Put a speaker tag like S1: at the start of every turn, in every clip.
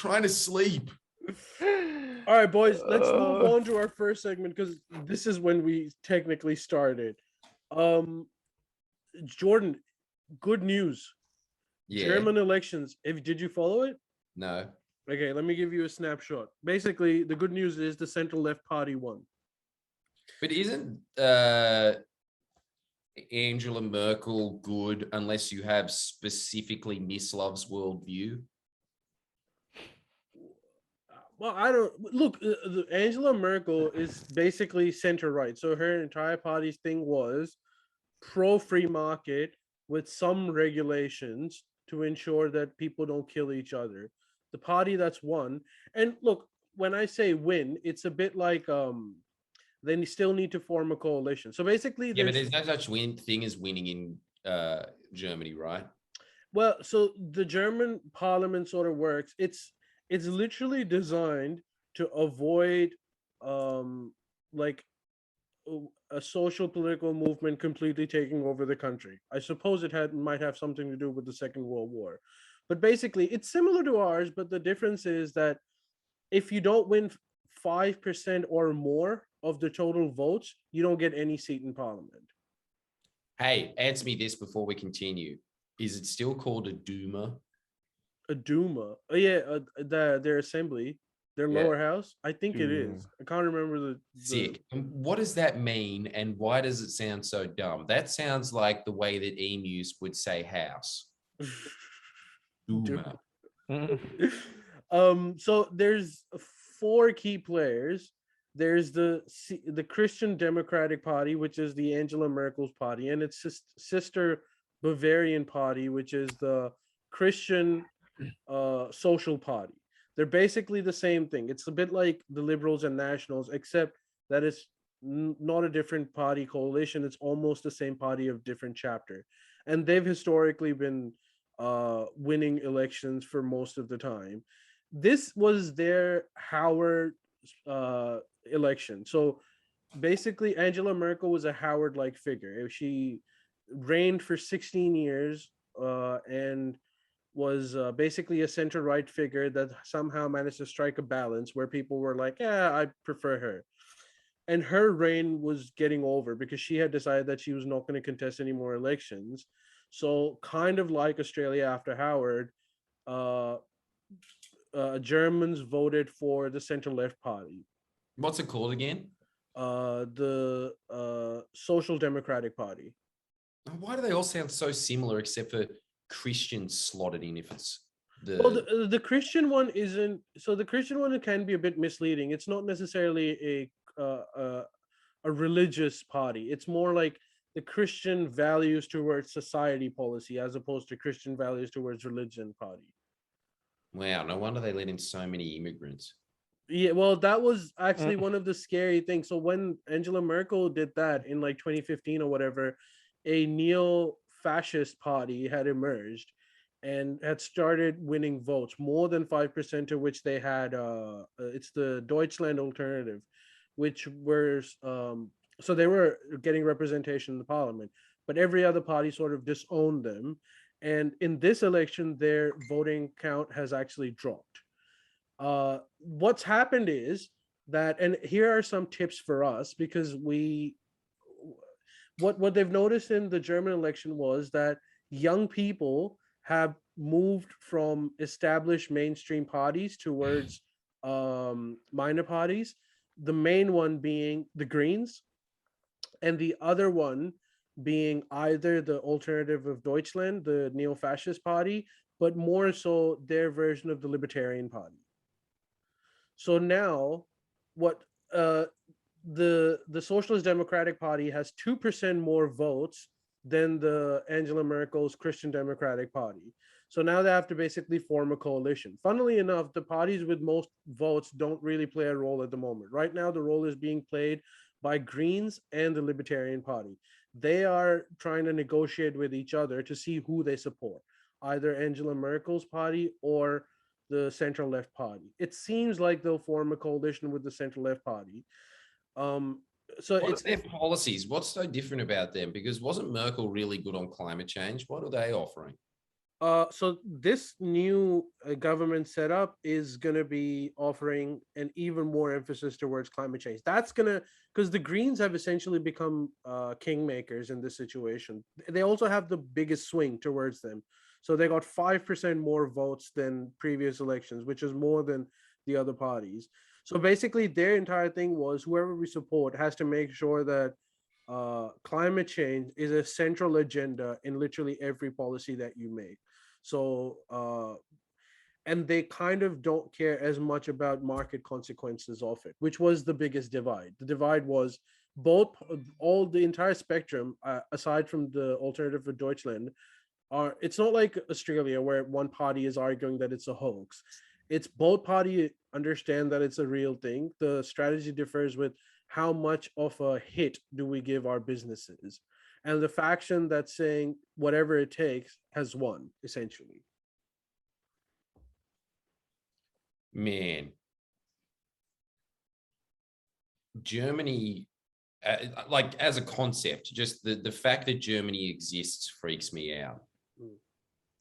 S1: trying to sleep.
S2: All right, boys, let's move on to our first segment because this is when we technically started. Jordan, good news.
S1: Yeah.
S2: German elections. Did you follow it?
S1: No.
S2: Okay, let me give you a snapshot. Basically, the good news is the center left party won.
S1: But isn't Angela Merkel good unless you have specifically Miss Love's worldview?
S2: Well, I don't look. Angela Merkel is basically center right, so her entire party's thing was pro free market with some regulations to ensure that people don't kill each other. The party that's won, and look, when I say win, it's a bit like they still need to form a coalition. So basically,
S1: Yeah, but there's no such thing as winning in Germany, right?
S2: Well, so the German parliament sort of works. It's literally designed to avoid like a social political movement completely taking over the country. I suppose it might have something to do with the Second World War. But basically it's similar to ours, but the difference is that if you don't win 5% or more of the total votes, you don't get any seat in parliament.
S1: Hey, answer me this before we continue. Is it still called a Duma?
S2: A Duma. Oh yeah, their assembly, their lower house. I think it is. I can't remember the
S1: Sick. And what does that mean, and why does it sound so dumb? That sounds like the way that emus would say house. Duma.
S2: So there's 4 key players. There's the Christian Democratic Party, which is the Angela Merkel's party, and its sister Bavarian Party, which is the Christian Social Party. They're basically the same thing. It's a bit like the Liberals and Nationals, except that it's not a different party coalition. It's almost the same party of different chapter, and they've historically been winning elections for most of the time. This was their Howard election. So basically, Angela Merkel was a Howard-like figure. She reigned for 16 years and was basically a center-right figure that somehow managed to strike a balance where people were like, yeah, I prefer her. And her reign was getting over because she had decided that she was not going to contest any more elections. So kind of like Australia after Howard, Germans voted for the center-left party.
S1: What's it called again?
S2: The Social Democratic Party.
S1: Why do they all sound so similar except for Christian slotted in? If it's
S2: the Christian one isn't. So the Christian one can be a bit misleading. It's not necessarily a religious party. It's more like the Christian values towards society policy as opposed to Christian values towards religion party.
S1: Wow, no wonder they let in so many immigrants.
S2: Yeah, well, that was actually one of the scary things. So when Angela Merkel did that in like 2015 or whatever, a neo-fascist party had emerged and had started winning votes, more than 5%, to which they had it's the Deutschland Alternative, which was so they were getting representation in the parliament, but every other party sort of disowned them. And in this election, their voting count has actually dropped. What's happened is that, and here are some tips for us, because what they've noticed in the German election was that young people have moved from established mainstream parties towards minor parties. The main one being the Greens, and the other one being either the Alternative of Deutschland, the neo-fascist party, but more so their version of the Libertarian Party. So now, what the Socialist Democratic Party has 2% more votes than the Angela Merkel's Christian Democratic Party. So now they have to basically form a coalition. Funnily enough, the parties with most votes don't really play a role at the moment. Right now, the role is being played by Greens and the Libertarian Party. They are trying to negotiate with each other to see who they support, either Angela Merkel's party or the center left party. It seems like they'll form a coalition with the center left party. So
S1: what's their policies? What's so different about them? Because wasn't Merkel really good on climate change? What are they offering?
S2: So this new government setup is going to be offering an even more emphasis towards climate change. That's going to, because the Greens have essentially become kingmakers in this situation. They also have the biggest swing towards them. So they got 5% more votes than previous elections, which is more than the other parties. So basically, their entire thing was whoever we support has to make sure that climate change is a central agenda in literally every policy that you make. So, and they kind of don't care as much about market consequences of it, which was the biggest divide. The divide was both, all the entire spectrum, aside from the Alternative for Deutschland, are, it's not like Australia where one party is arguing that it's a hoax. It's both party understand that it's a real thing. The strategy differs with how much of a hit do we give our businesses. And the faction that's saying whatever it takes has won, essentially.
S1: Man, Germany, like as a concept, just the fact that Germany exists freaks me out.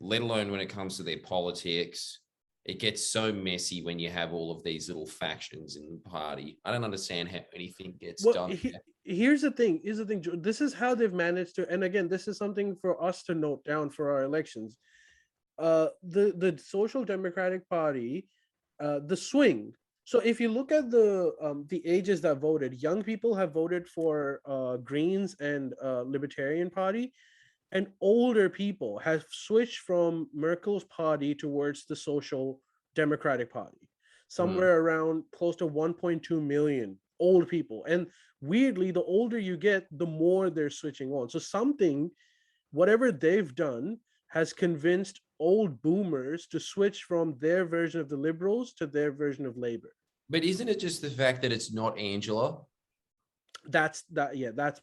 S1: Let alone when it comes to their politics. It gets so messy when you have all of these little factions in the party. I don't understand how anything gets done.
S2: Here's the thing. This is how they've managed to, and again, this is something for us to note down for our elections. The Social Democratic Party, the swing. So if you look at the ages that voted, young people have voted for Greens and Libertarian Party, and older people have switched from Merkel's party towards the Social Democratic Party. Somewhere around close to 1.2 million old people. And weirdly, the older you get, the more they're switching on. So something, whatever they've done, has convinced old boomers to switch from their version of the Liberals to their version of Labor.
S1: But isn't it just the fact that it's not Angela?
S2: That's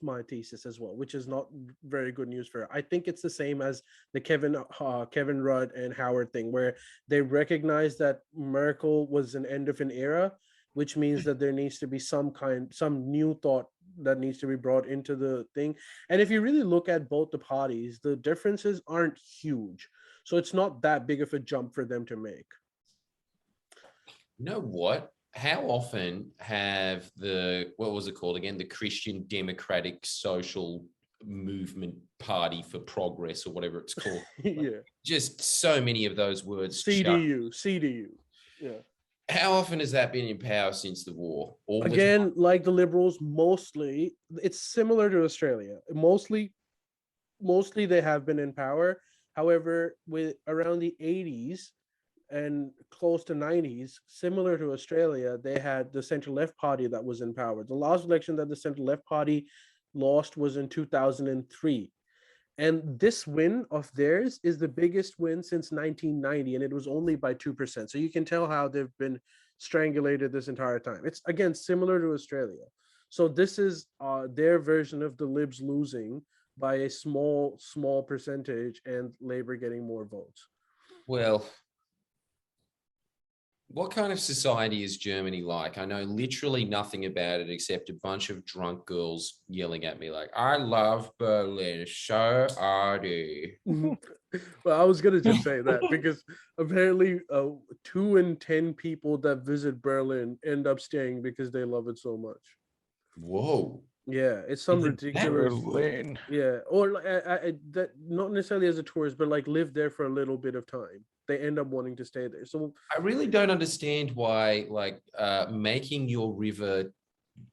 S2: my thesis as well, which is not very good news for her. I think it's the same as the Kevin Rudd and Howard thing, where they recognize that Merkel was an end of an era, which means that there needs to be some new thought that needs to be brought into the thing. And if you really look at both the parties, the differences aren't huge, so it's not that big of a jump for them to make.
S1: You know what? How often have what was it called again? The Christian Democratic Social Movement Party for Progress, or whatever it's called.
S2: Yeah.
S1: Just so many of those words.
S2: CDU. Yeah.
S1: How often has that been in power since the war?
S2: Again, like the Liberals, mostly, it's similar to Australia. Mostly they have been in power. However, with around the 80s, and close to 90s, similar to Australia, they had the centre left party that was in power. The last election that the centre left party lost was in 2003. And this win of theirs is the biggest win since 1990, and it was only by 2%. So you can tell how they've been strangulated this entire time. It's, again, similar to Australia. So this is their version of the Libs losing by a small percentage and Labour getting more votes.
S1: Well, what kind of society is Germany like? I know literally nothing about it except a bunch of drunk girls yelling at me like, I love Berlin, so are you.
S2: Well, I was going to just say that because apparently 2 in 10 people that visit Berlin end up staying because they love it so much.
S1: Whoa.
S2: Yeah, it's some ridiculous.
S3: Berlin.
S2: Yeah, or that not necessarily as a tourist, but like live there for a little bit of time. They end up wanting to stay there. So
S1: I really don't understand why, like, making your river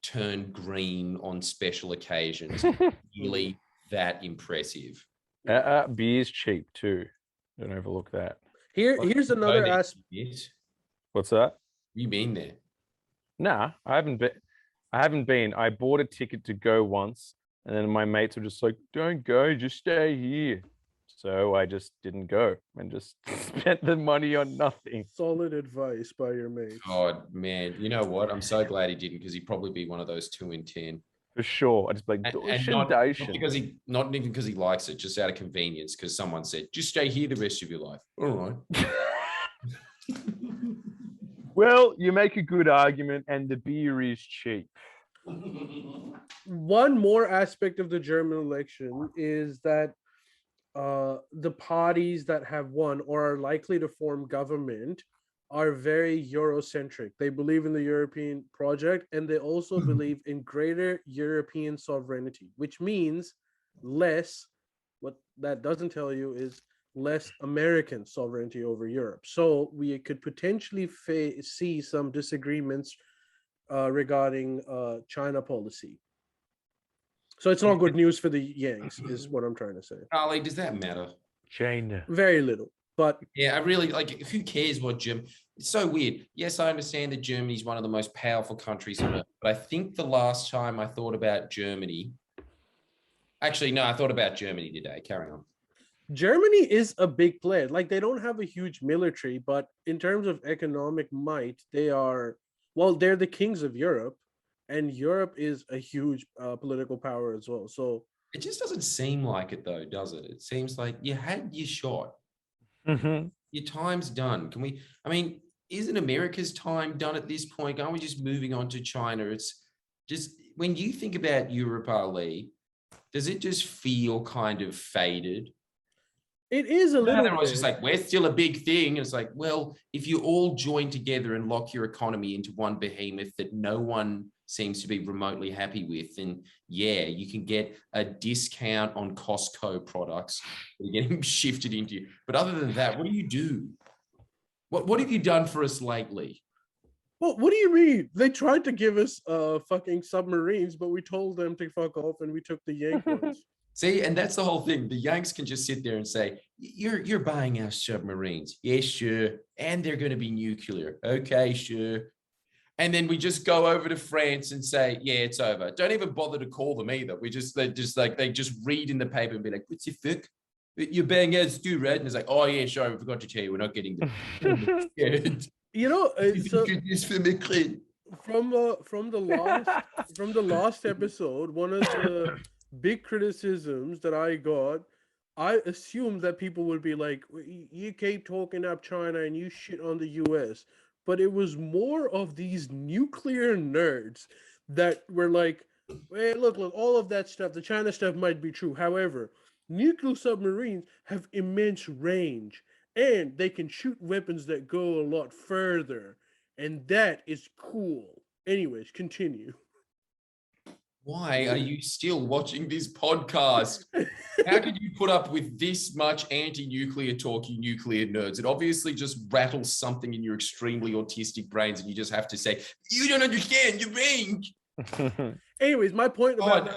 S1: turn green on special occasions is really that impressive.
S3: Beer's cheap too. Don't overlook that.
S2: Here's another aspect.
S3: What's that?
S1: You been there?
S3: Nah, I haven't been. I bought a ticket to go once, and then my mates were just like, "Don't go, just stay here." So I just didn't go and just spent the money on nothing.
S2: Solid advice by your mate.
S1: God, man. You know what? I'm so glad he didn't, because he'd probably be one of those 2 in 10.
S3: For sure. I just like,
S1: and not even because he likes it, just out of convenience, because someone said, just stay here the rest of your life. All right.
S3: Well, you make a good argument, and the beer is cheap.
S2: One more aspect of the German election is that the parties that have won or are likely to form government are very Eurocentric. They believe in the European project, and they also believe in greater European sovereignty, which means less. What that doesn't tell you is less American sovereignty over Europe. So we could potentially see some disagreements regarding China policy. So it's not good news for the Yanks, is what I'm trying to say.
S1: Ali, does that matter?
S3: China.
S2: Very little, but
S1: Yeah, I really like. Who cares what Germany? It's so weird. Yes, I understand that Germany is one of the most powerful countries on earth, but I think the last time I thought about Germany, actually, no, I thought about Germany today. Carry on.
S2: Germany is a big player. Like, they don't have a huge military, but in terms of economic might, they are, well, they're the kings of Europe, and Europe is a huge political power as well. So
S1: It just doesn't seem like it, though, does it? It seems like you had your shot.
S3: Mhm.
S1: Your time's done. Can we? I mean, isn't America's time done at this point? Aren't we just moving on to China? It's just when you think about Europe, Ali, does it just feel kind of faded?
S2: it is a
S1: No,
S2: little
S1: everyone's
S2: bit.
S1: just like, we're still a big thing. It's like, well, if you all join together and lock your economy into one behemoth that no one seems to be remotely happy with, then yeah, you can get a discount on Costco products that are getting shifted into you. But other than that, what do you do? What have you done for us lately?
S2: Well, what do you mean? They tried to give us fucking submarines, but we told them to fuck off, and we took the Yank ones.
S1: See, and that's the whole thing. The Yanks can just sit there and say, you're buying our submarines. Yes, sure. And they're going to be nuclear. Okay, sure. And then we just go over to France and say, yeah, it's over. Don't even bother to call them either. They just read in the paper and be like, what's your fuck? You're buying us too, right? And it's like, oh yeah, sure. I forgot to tell you, we're not getting them.
S2: You know, so
S1: This for McLean.
S2: from the last episode, one of the big criticisms that I got, I assumed that people would be like, you keep talking up China and you shit on the US. But it was more of these nuclear nerds that were like, hey, look, all of that stuff, the China stuff might be true. However, nuclear submarines have immense range and they can shoot weapons that go a lot further. And that is cool. Anyways, continue.
S1: Why are you still watching this podcast? How could you put up with this much anti-nuclear talk, you nuclear nerds? It obviously just rattles something in your extremely autistic brains, and you just have to say, you don't understand, you're range.
S2: Anyways, my point about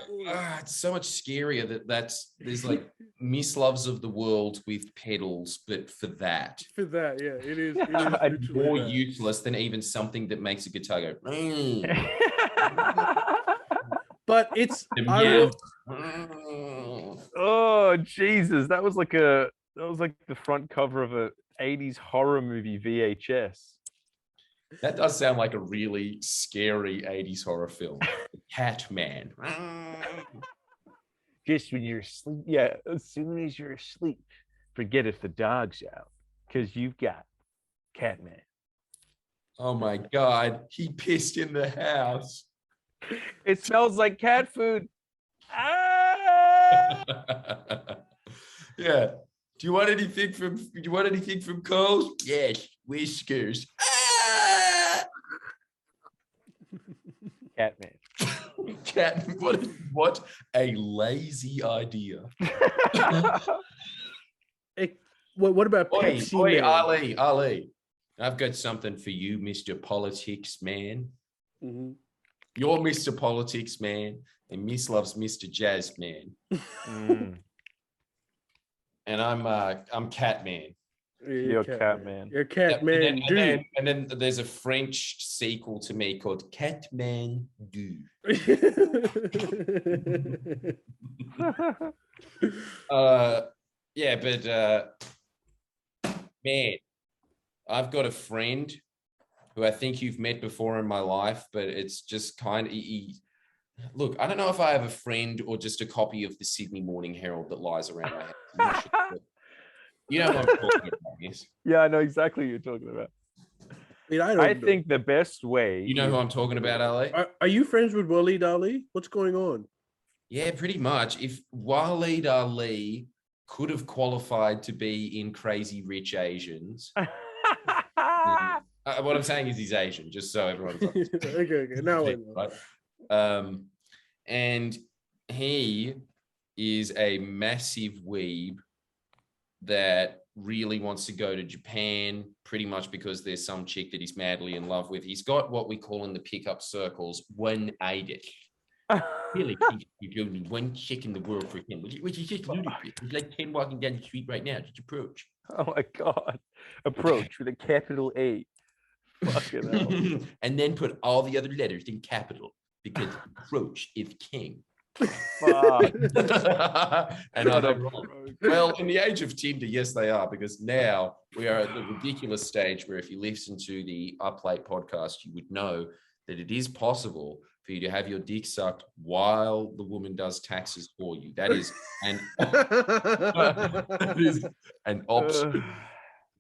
S1: it's so much scarier there's like misloves of the world with pedals, but for that,
S2: yeah, it is
S1: more useless than even something that makes a guitar go.
S2: But it's
S3: Oh Jesus, that was like the front cover of a 80s horror movie VHS.
S1: That does sound like a really scary 80s horror film. Cat Man.
S3: Just when you're asleep, yeah, as soon as you're asleep, forget if the dog's out, because you've got Catman.
S1: Oh my God, he pissed in the house.
S3: It smells like cat food. Ah!
S1: Yeah. Do you want anything from Coles? Yes, whiskers. Ah!
S3: Catman.
S1: Cat. What a lazy idea.
S2: What about Pepsi?
S1: Oi, Ali. I've got something for you, Mr. Politics Man.
S2: Mm-hmm.
S1: You're Mr. Politics Man, and Miss loves Mr. Jazz Man. And I'm Catman.
S3: You're Catman.
S2: You're Catman, dude.
S1: And then there's a French sequel to me called Catman Du. Yeah, but man, I've got a friend who I think you've met before in my life, but it's just kind of look, I don't know if I have a friend or just a copy of the Sydney Morning Herald that lies around my house. You know what I'm talking about, yes?
S3: Yeah, I know exactly what you're talking about. I think the best way.
S1: You know who I'm talking about, Ali?
S2: Are you friends with Waleed Ali? What's going on?
S1: Yeah, pretty much. If Waleed Ali could have qualified to be in Crazy Rich Asians. What I'm saying is he's Asian, just so everyone's
S2: okay. Now I know.
S1: Right? And he is a massive weeb that really wants to go to Japan, pretty much because there's some chick that he's madly in love with. He's got what we call in the pickup circles one idiot. Really, you're only one chick in the world for him, which is just ludicrous. It's like 10 walking down the street right now. Just approach.
S3: Oh my God. Approach with a capital A. Fucking hell.
S1: And then put all the other letters in capital because approach is king.
S3: Fuck.
S1: And I don't wrong. Well, in the age of Tinder, yes, they are, because now we are at the ridiculous stage where if you listen to the Up Late podcast, you would know that it is possible for you to have your dick sucked while the woman does taxes for you. That is an option,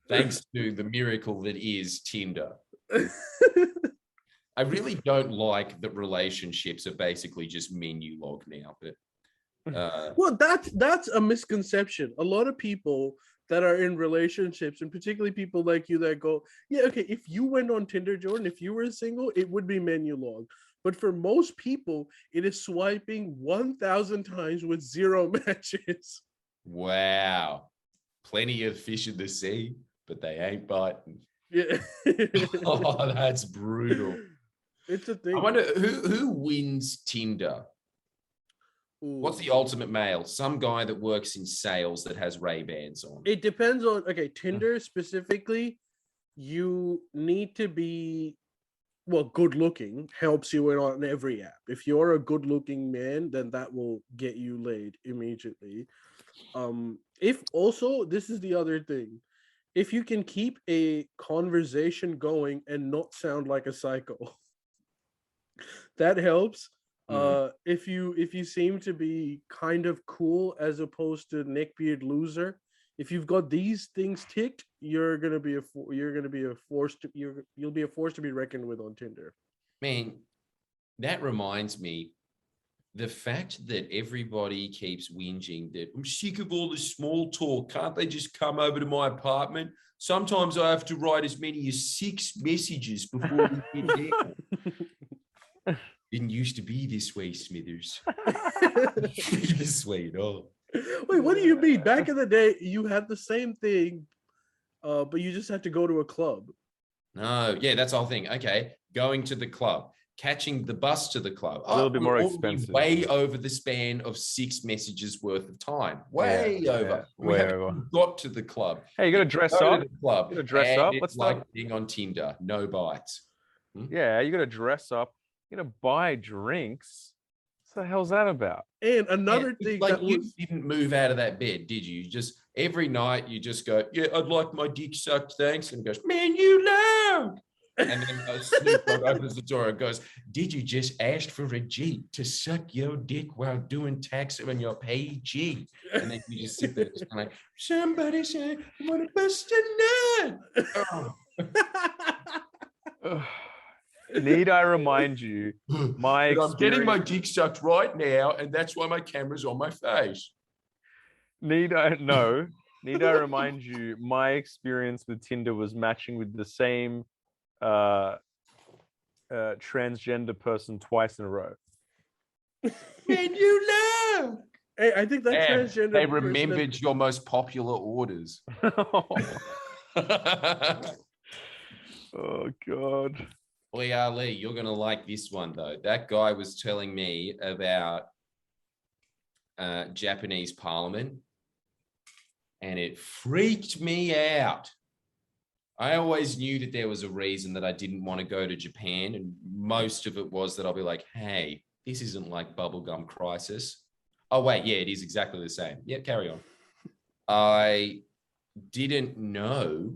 S1: thanks to the miracle that is Tinder. I really don't like that relationships are basically just menu log now, but
S2: well, that's a misconception. A lot of people that are in relationships, and particularly people like you that go, yeah, okay, if you went on Tinder, Jordan, if you were single, it would be menu log. But for most people, it is swiping 1,000 times with 0 matches.
S1: Wow. Plenty of fish in the sea, but they ain't biting.
S2: Yeah.
S1: Oh, that's brutal.
S2: It's a thing.
S1: I wonder who wins Tinder?
S2: Ooh.
S1: What's the ultimate male? Some guy that works in sales that has Ray-Bans on.
S2: It depends on, okay, Tinder specifically, you need to be, well, good looking helps you in on every app. If you're a good looking man, then that will get you laid immediately. If also, this is the other thing, if you can keep a conversation going and not sound like a psycho, that helps. If you seem to be kind of cool as opposed to neckbeard loser, if you've got these things ticked, you'll be a force to be reckoned with on Tinder.
S1: Man, that reminds me, the fact that everybody keeps whinging that I'm sick of all this small talk. Can't they just come over to my apartment? Sometimes I have to write as many as 6 messages before we get there. Didn't used to be this way, Smithers. This way at all.
S2: Wait, what do you mean? Back in the day, you had the same thing, but you just had to go to a club.
S1: No, yeah, that's the whole thing. Okay, going to the club, catching the bus to the club.
S3: A little bit more expensive.
S1: Way over the span of 6 messages worth of time. Way over.
S3: Yeah, way over.
S1: Got to the club.
S3: Hey, you got to dress
S1: Go
S3: up.
S1: to the club.
S3: You got to dress up.
S1: It's like being on Tinder. No bites.
S3: Yeah, you got to dress up. You got to buy drinks. What the hell's that about?
S2: And another thing,
S1: like you didn't move out of that bed, did you? Just every night you just go, yeah, I'd like my dick sucked, thanks. And he goes, man, you loud. And then Snoop Dogg opens the door and goes, did you just ask for a G to suck your dick while doing tax on your PG? And then you just sit there just kind of like, somebody said, I want to bust a nut.
S3: Oh. Need I remind you, I'm
S1: getting my dick sucked right now, and that's why my camera's on my face.
S3: Need I remind you, my experience with Tinder was matching with the same transgender person twice in a row.
S1: Man, you know.
S2: Hey, I think that transgender.
S1: They remembered your most popular orders.
S3: Oh God.
S1: Lee Ali, you're going to like this one, though. That guy was telling me about Japanese parliament, and it freaked me out. I always knew that there was a reason that I didn't want to go to Japan, and most of it was that I'll be like, hey, this isn't like Bubblegum Crisis. Oh, wait, yeah, it is exactly the same. Yeah, carry on. I didn't know.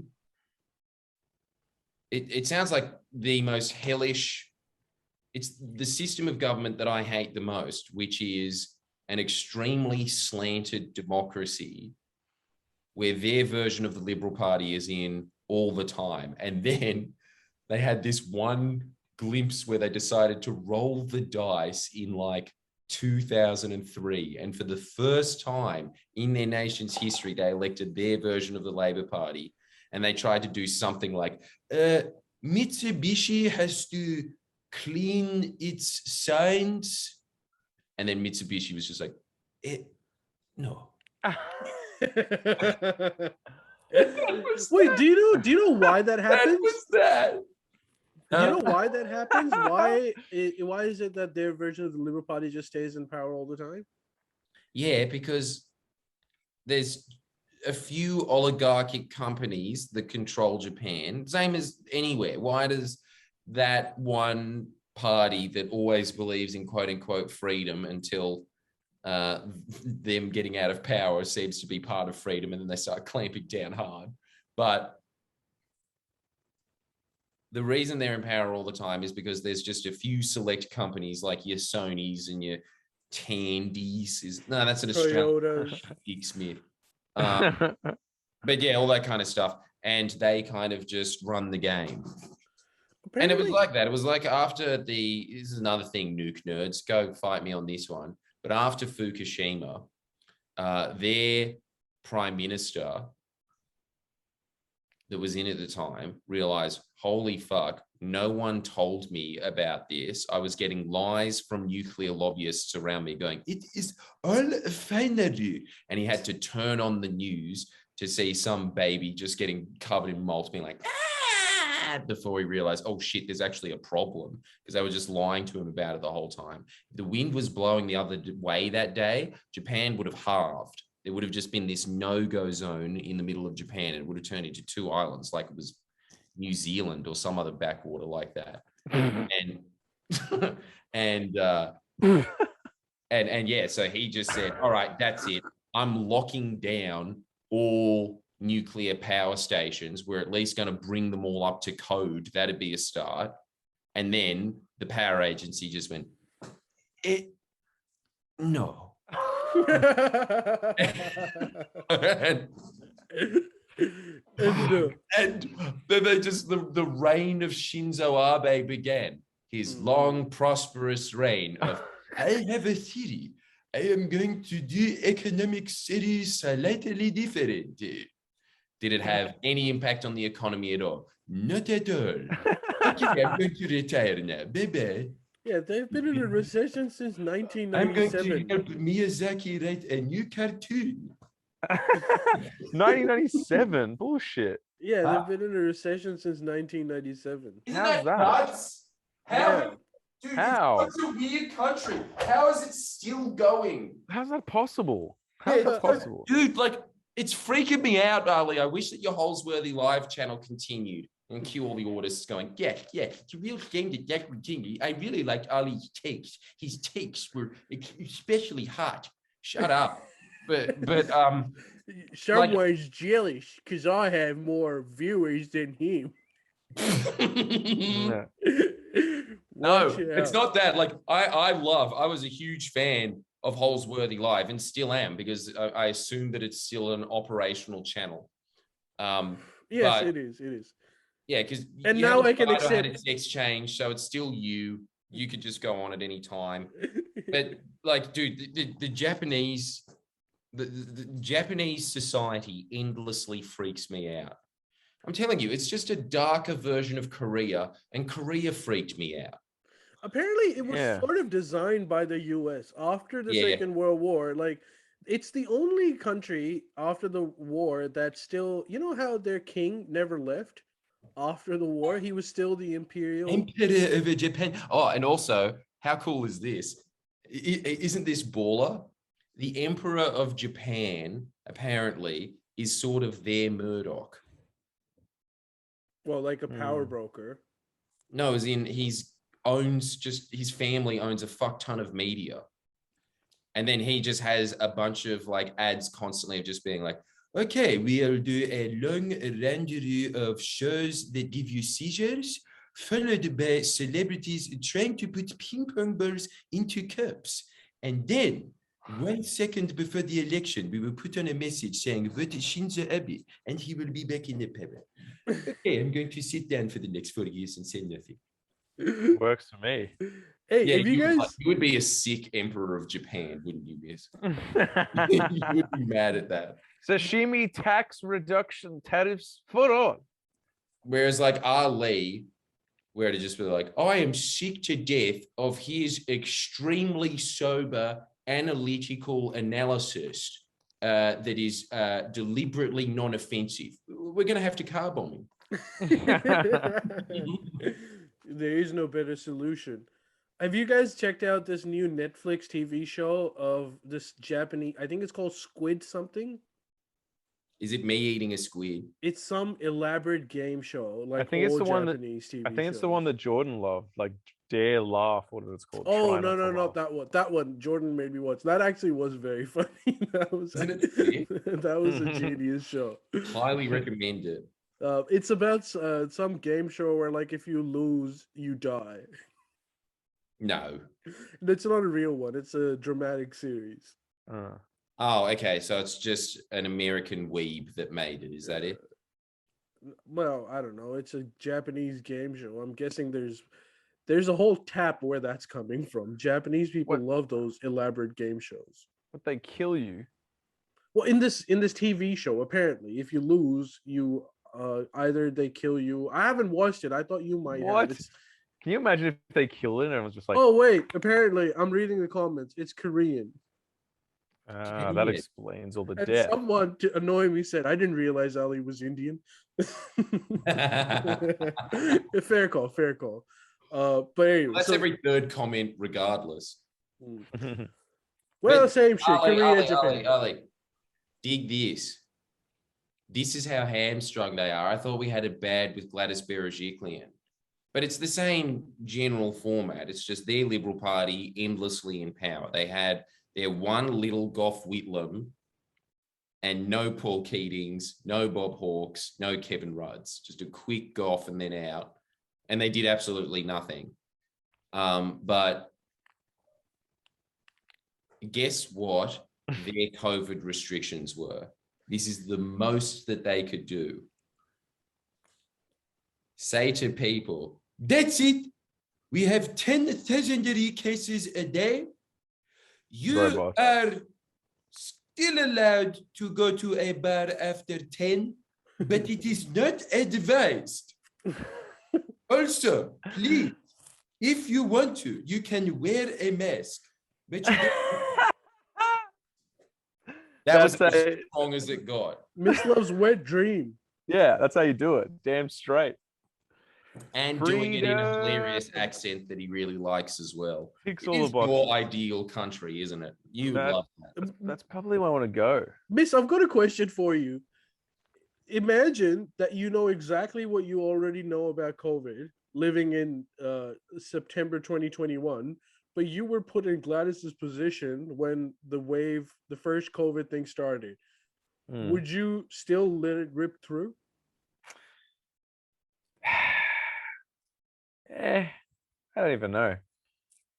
S1: It sounds like the most hellish, it's the system of government that I hate the most, which is an extremely slanted democracy where their version of the Liberal Party is in all the time. And then they had this one glimpse where they decided to roll the dice in like 2003. And for the first time in their nation's history, they elected their version of the Labour Party. And they tried to do something like, Mitsubishi has to clean its signs. And then Mitsubishi was just like, no.
S2: Wait, do you know why that happens?
S1: That was that.
S2: Do you know why that happens? Why is it that their version of the Liberal Party just stays in power all the time?
S1: Yeah, because there's a few oligarchic companies that control Japan, same as anywhere. Why does that one party that always believes in quote unquote freedom until them getting out of power seems to be part of freedom, and then they start clamping down hard? But the reason they're in power all the time is because there's just a few select companies like your Sonys and your Tandies. That's an Australian Big Smith. But yeah, all that kind of stuff. And they kind of just run the game. Apparently. And it was like that. It was like after this is another thing, nuke nerds, go fight me on this one. But after Fukushima, their prime minister that was in at the time realized, holy fuck, no one told me about this. I was getting lies from nuclear lobbyists around me going, it is all finally. And he had to turn on the news to see some baby just getting covered in malt being like, before he realized, oh shit, there's actually a problem, because they were just lying to him about it the whole time. If the wind was blowing the other way that day, Japan would have halved. There would have just been this no-go zone in the middle of Japan. It would have turned into two islands like it was New Zealand or some other backwater like that. And yeah, so he just said, all right, that's it. I'm locking down all nuclear power stations. We're at least going to bring them all up to code. That'd be a start. And then the power agency just went, no. And then just the reign of Shinzo Abe began. His long, prosperous reign of, I have a theory. I am going to do economic studies slightly different. Did it have any impact on the economy at all? Not at all. Okay, I'm going to retire now. Bye-bye.
S2: Yeah, they've been in a recession since 1997.
S1: I'm going to help Miyazaki write a new cartoon.
S3: 1997? Bullshit.
S2: Yeah, they've been in a recession since 1997.
S1: How's that nuts? How?
S2: Yeah.
S1: Dude,
S3: how?
S1: It's such a weird country. How is it still going?
S3: How's that possible? How's that possible?
S1: Dude, like, it's freaking me out, Ali. I wish that your Holsworthy Live channel continued and cue all the artists going, yeah, it's a real shame that Jack Virginia. I really liked Ali's takes. His takes were especially hot. Shut up. But
S2: Someone's jealous because I have more viewers than him.
S1: No, it's not that. Like, I was a huge fan of Holsworthy Live and still am, because I assume that it's still an operational channel.
S2: Yes, it is.
S1: Yeah, because
S2: now I can accept
S1: its exchange, so it's still you. You could just go on at any time. But like, dude, the Japanese, the Japanese society endlessly freaks me out. I'm telling you, it's just a darker version of Korea, and Korea freaked me out.
S2: Apparently, it was sort of designed by the U.S. after the Second World War. Like, it's the only country after the war that still, you know how their king never left after the war? He was still the imperial
S1: Emperor of Japan. Oh, and also, how cool is this? Isn't this baller? The Emperor of Japan, apparently, is sort of their Murdoch.
S2: Well, like a power broker.
S1: No, as in his family owns a fuck ton of media. And then he just has a bunch of like ads constantly of just being like, okay, we'll do a long range of shows that give you seizures, followed by celebrities trying to put ping pong balls into cups. And then 1 second before the election, we will put on a message saying, vote Shinzo Abe, and he will be back in the power. Okay, I'm going to sit down for the next 4 years and say nothing.
S3: Works for me.
S2: Hey,
S1: Yeah,
S2: if you guys,
S1: you would be a sick emperor of Japan, wouldn't you, Miss? You would be mad at that.
S3: Sashimi tax reduction tariffs for all.
S1: Whereas like Ali, where to just be like, I am sick to death of his extremely sober analytical analysis that is deliberately non-offensive. We're going to have to car bomb him.
S2: there is no better solution. Have you guys checked out this new Netflix TV show of this Japanese? I think it's called Squid something.
S1: Is it me eating a squid?
S2: It's some elaborate game show, like
S3: I think it's the one that
S2: Japanese TV
S3: I think it's the
S2: shows.
S3: one that Jordan loved, like Dare Laugh, what it's called.
S2: Oh
S3: Try
S2: no,
S3: Not to
S2: no,
S3: Laugh.
S2: that one. That one. Jordan made me watch. That actually was very funny. That was
S1: Isn't it sick?
S2: that was a genius show.
S1: Highly recommend it.
S2: It's about some game show where like if you lose, you die.
S1: No.
S2: And it's not a real one. It's a dramatic series.
S1: Oh, okay. So it's just an American weeb that made it. Is that it?
S2: Well, I don't know. It's a Japanese game show. I'm guessing there's a whole tap where that's coming from. Japanese people love those elaborate game shows.
S3: But they kill you.
S2: Well, in this TV show, apparently, if you lose, you either they kill you. I haven't watched it. I thought you might
S3: What?
S2: have.
S3: Can you imagine if they killed it and everyone's just like,
S2: Oh wait, apparently I'm reading the comments. It's Korean.
S3: that explains all the
S2: And
S3: death.
S2: someone to annoy me said, I didn't realize Ali was Indian. Fair call, fair call. But anyway,
S1: That's every third comment, regardless.
S2: Well, same shit.
S1: Ali,
S2: Korea, Japan.
S1: Ali, dig this. This is how hamstrung they are. I thought we had it bad with Gladys Berejiklian. But it's the same general format. It's just their Liberal Party endlessly in power. They had their one little Gough Whitlam and no Paul Keatings, no Bob Hawkes, no Kevin Rudds. Just a quick Gough and then out. And they did absolutely nothing. But guess what their COVID restrictions were? This is the most that they could do. Say to people, that's it. We have 10,000 cases a day. You are still allowed to go to a bar after 10, but it is not advised. Also, please, if you want to, you can wear a mask. But you that was as strong as it got.
S2: Miss Love's wet dream.
S3: Yeah, that's how you do it. Damn straight.
S1: And doing it in a hilarious accent that he really likes as well.
S3: Ticks
S1: It
S3: all
S1: is
S3: the boxes.
S1: your ideal country, isn't it? You would love that.
S3: That's probably where I want to go.
S2: Miss, I've got a question for you. Imagine that you know exactly what you already know about COVID, living in September 2021, but you were put in Gladys's position when the first COVID thing started. Would you still let it rip through?
S3: I don't even know.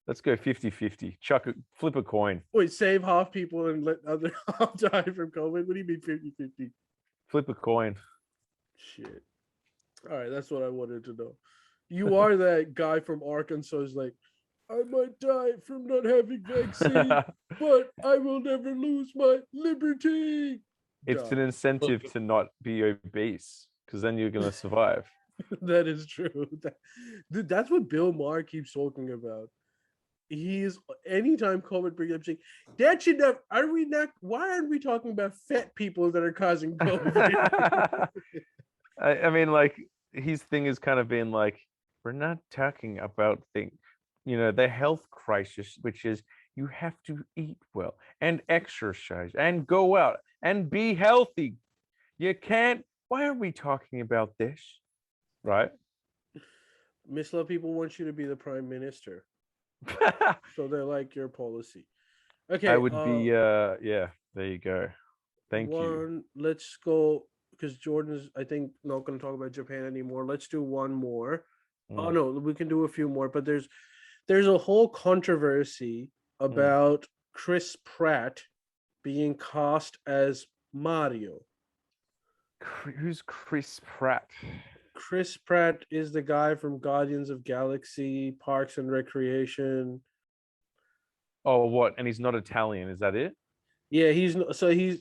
S3: Let's go 50-50. Flip a coin.
S2: Wait, save half people and let other half die from COVID? What do you mean 50-50?
S3: Flip a coin.
S2: Shit. All right, that's what I wanted to know. You are that guy from Arkansas who's like, I might die from not having vaccine, but I will never lose my liberty.
S3: It's an incentive to not be obese, because then you're going to survive.
S2: That is true. Dude, that's what Bill Maher keeps talking about. He's anytime COVID brings up saying that should not. Are we not? Why aren't we talking about fat people that are causing COVID?
S3: I mean, like his thing is kind of being like, we're not talking about the health crisis, which is you have to eat well and exercise and go out and be healthy. You can't. Why are we talking about this? Right.
S2: Miss Love, people want you to be the prime minister. So they like your policy. Okay.
S3: I would be there you go. Thank you.
S2: Let's go, because Jordan's I think not going to talk about Japan anymore. Let's do one more. Oh no, we can do a few more, but there's a whole controversy about Chris Pratt being cast as Mario.
S3: Who's Chris Pratt?
S2: Chris Pratt is the guy from Guardians of Galaxy, Parks and Recreation.
S3: Oh, what? And he's not Italian. Is that it?
S2: Yeah, he's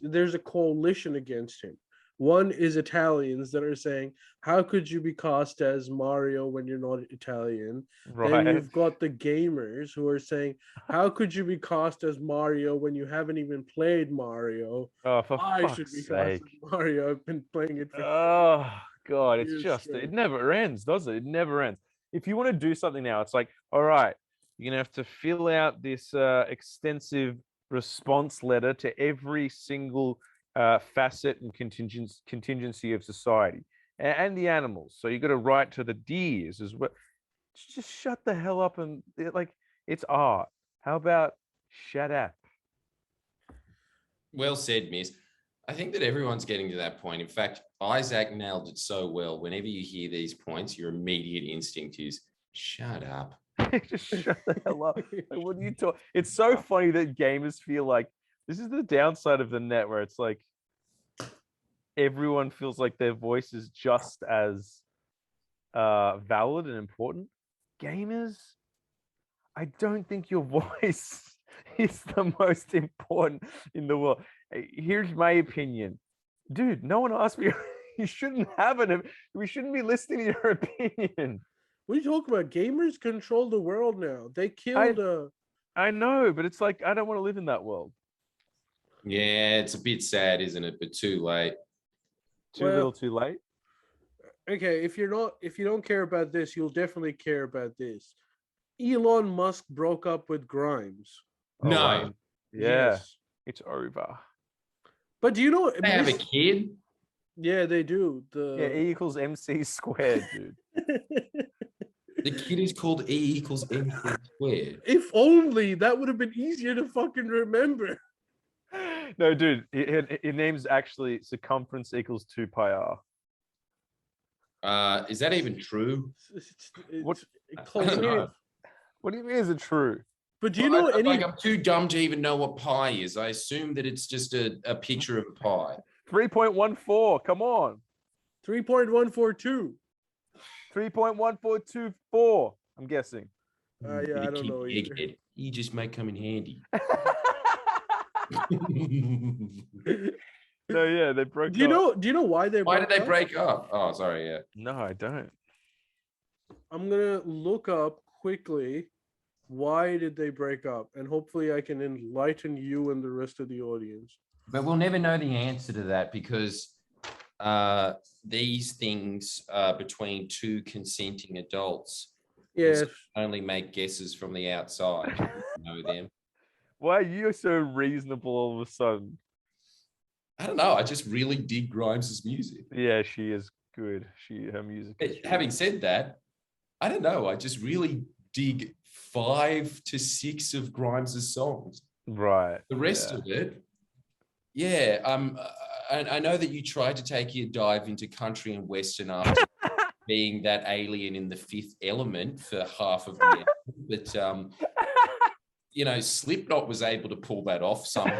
S2: there's a coalition against him. One is Italians that are saying, "How could you be cast as Mario when you're not Italian?" Then
S3: Right.
S2: you've got the gamers who are saying, "How could you be cast as Mario when you haven't even played Mario?
S3: Oh, for
S2: I should be
S3: fuck's
S2: cast
S3: sake.
S2: as Mario. I've been playing it for
S3: Oh God, it's
S2: years
S3: just it
S2: straight."
S3: never ends, does it? It never ends. If you want to do something now, it's like, all right, you're gonna have to fill out this extensive response letter to every single facet and contingency of society and the animals. So you got to write to the deers as well. Just shut the hell up and like it's art. How about shut up?
S1: Well said, Miss. I think that everyone's getting to that point. In fact, Isaac nailed it so well. Whenever you hear these points, your immediate instinct is shut up.
S3: Just shut the hell up. Like, what are you talking? It's so funny that gamers feel like this is the downside of the net, where it's like everyone feels like their voice is just as valid and important. Gamers, I don't think your voice is the most important in the world. Here's my opinion, dude. No one asked me. You shouldn't have it. We shouldn't be listening to your opinion.
S2: What are you talking about? Gamers control the world now. They killed
S3: I know, but it's like I don't want to live in that world.
S1: Yeah, it's a bit sad, isn't it? But too late.
S3: Too little, too late.
S2: Okay, if you don't care about this, you'll definitely care about this. Elon Musk broke up with Grimes.
S1: No.
S3: Wayne. Yeah,
S2: Yes.
S3: it's over.
S2: But do you know
S1: They have a kid.
S2: Yeah, they do.
S3: Yeah, E equals MC squared, dude.
S1: The kid is called E equals MC squared.
S2: If only that would have been easier to fucking remember.
S3: No, dude, your name's actually circumference equals 2 pi r.
S1: Is that even true?
S3: What-
S2: Close
S1: I don't know.
S2: enough.
S3: What do you mean is it true?
S2: But do you know any?
S1: Like, I'm too dumb to even know what pi is. I assume that it's just a picture of a pie.
S3: 3.14. Come on.
S2: 3.142.
S3: 3.1424. I'm guessing.
S2: Yeah, I don't know either.
S1: Egghead. You just might come in handy.
S3: No, yeah, they broke
S2: Do you know why they?
S1: Why did they
S2: up?
S1: break up? Oh, sorry. Yeah.
S3: No, I don't.
S2: I'm gonna look up quickly. Why did they break up? And hopefully, I can enlighten you and the rest of the audience.
S1: But we'll never know the answer to that because these things are between two consenting adults.
S2: Yes.
S1: So only make guesses from the outside. Know them.
S3: Why are you so reasonable all of a sudden?
S1: I don't know. I just really dig Grimes' music.
S3: Yeah, she is good. Her music is
S1: But having said that, I don't know. I just really dig 5 to 6 of Grimes' songs.
S3: right.
S1: The rest of it, yeah. I know that you tried to take your dive into country and western after being that alien in The Fifth Element for half of the album, but Slipknot was able to pull that off somehow.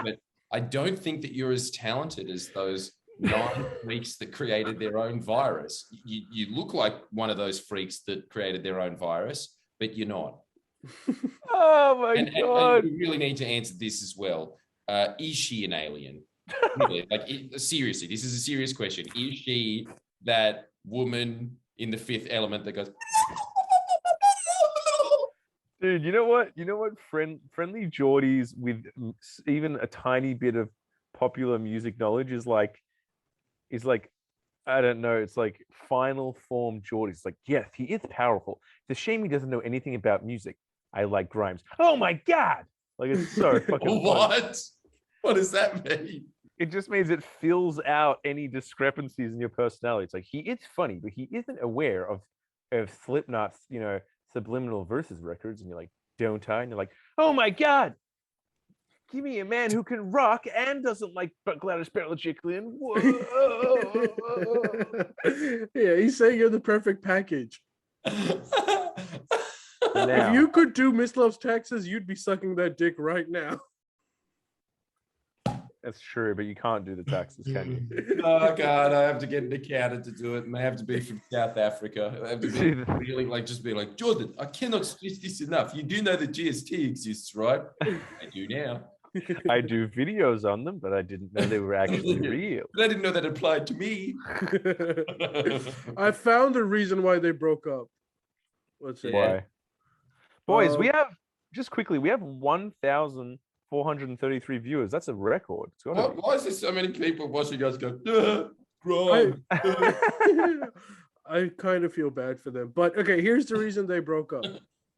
S1: But I don't think that you're as talented as those 9 freaks that created their own virus. You look like one of those freaks that created their own virus, but you're not.
S3: Oh my God.
S1: And we really need to answer this as well. Is she an alien? Really, seriously, this is a serious question. Is she that woman in The Fifth Element that goes?
S3: Dude, you know what? Friendlyjordies with even a tiny bit of popular music knowledge is like, I don't know. It's like final form Geordies. It's like, yes, he is powerful. It's a shame he doesn't know anything about music. I like Grimes. Oh my God. Like, it's so fucking
S1: What?
S3: fun.
S1: What does that mean?
S3: It just means it fills out any discrepancies in your personality. It's like, he is funny, but he isn't aware of Slipknot's, subliminal verses records. And you're like, don't I? And you're like, oh my God, give me a man who can rock and doesn't like Gladys Berejiklian. Whoa.
S2: Yeah, he's saying you're the perfect package.
S3: Now,
S2: If you could do Miss Loves Texas, you'd be sucking that dick right now.
S3: That's true, but you can't do the taxes, can you?
S1: Oh God, I have to get an accountant to do it, and they have to be from South Africa. They have to be really like just be like, Jordan, I cannot stress this enough. You do know that GST exists, right? I do now.
S3: I do videos on them, but I didn't know they were actually real.
S1: But I didn't know that applied to me.
S2: I found the reason why they broke up. Let's say.
S3: Why? Boys, we
S2: Um,
S3: have just quickly, we have 1,433 viewers. That's a record. It's gotta be.
S1: Why is there so many people watching us go, Grime?
S2: I kind of feel bad for them. But okay, here's the reason they broke up.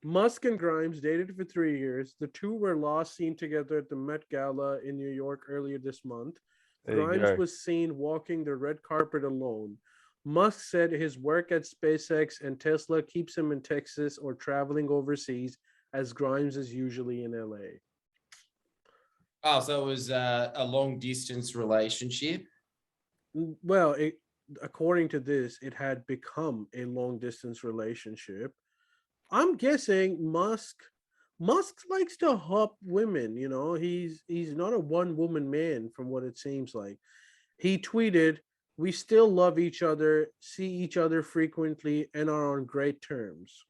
S2: Musk and Grimes dated for 3 years. The two were last seen together at the Met Gala in New York earlier this month.
S3: There you
S2: Grimes
S3: go.
S2: was seen walking the red carpet alone. Musk said his work at SpaceX and Tesla keeps him in Texas or traveling overseas, as Grimes is usually in LA.
S1: Oh, so it was a long distance relationship.
S2: Well, according to this, it had become a long distance relationship. I'm guessing Musk likes to hop women, you know. He's not a one woman man from what it seems like. He tweeted, "We still love each other, see each other frequently, and are on great terms."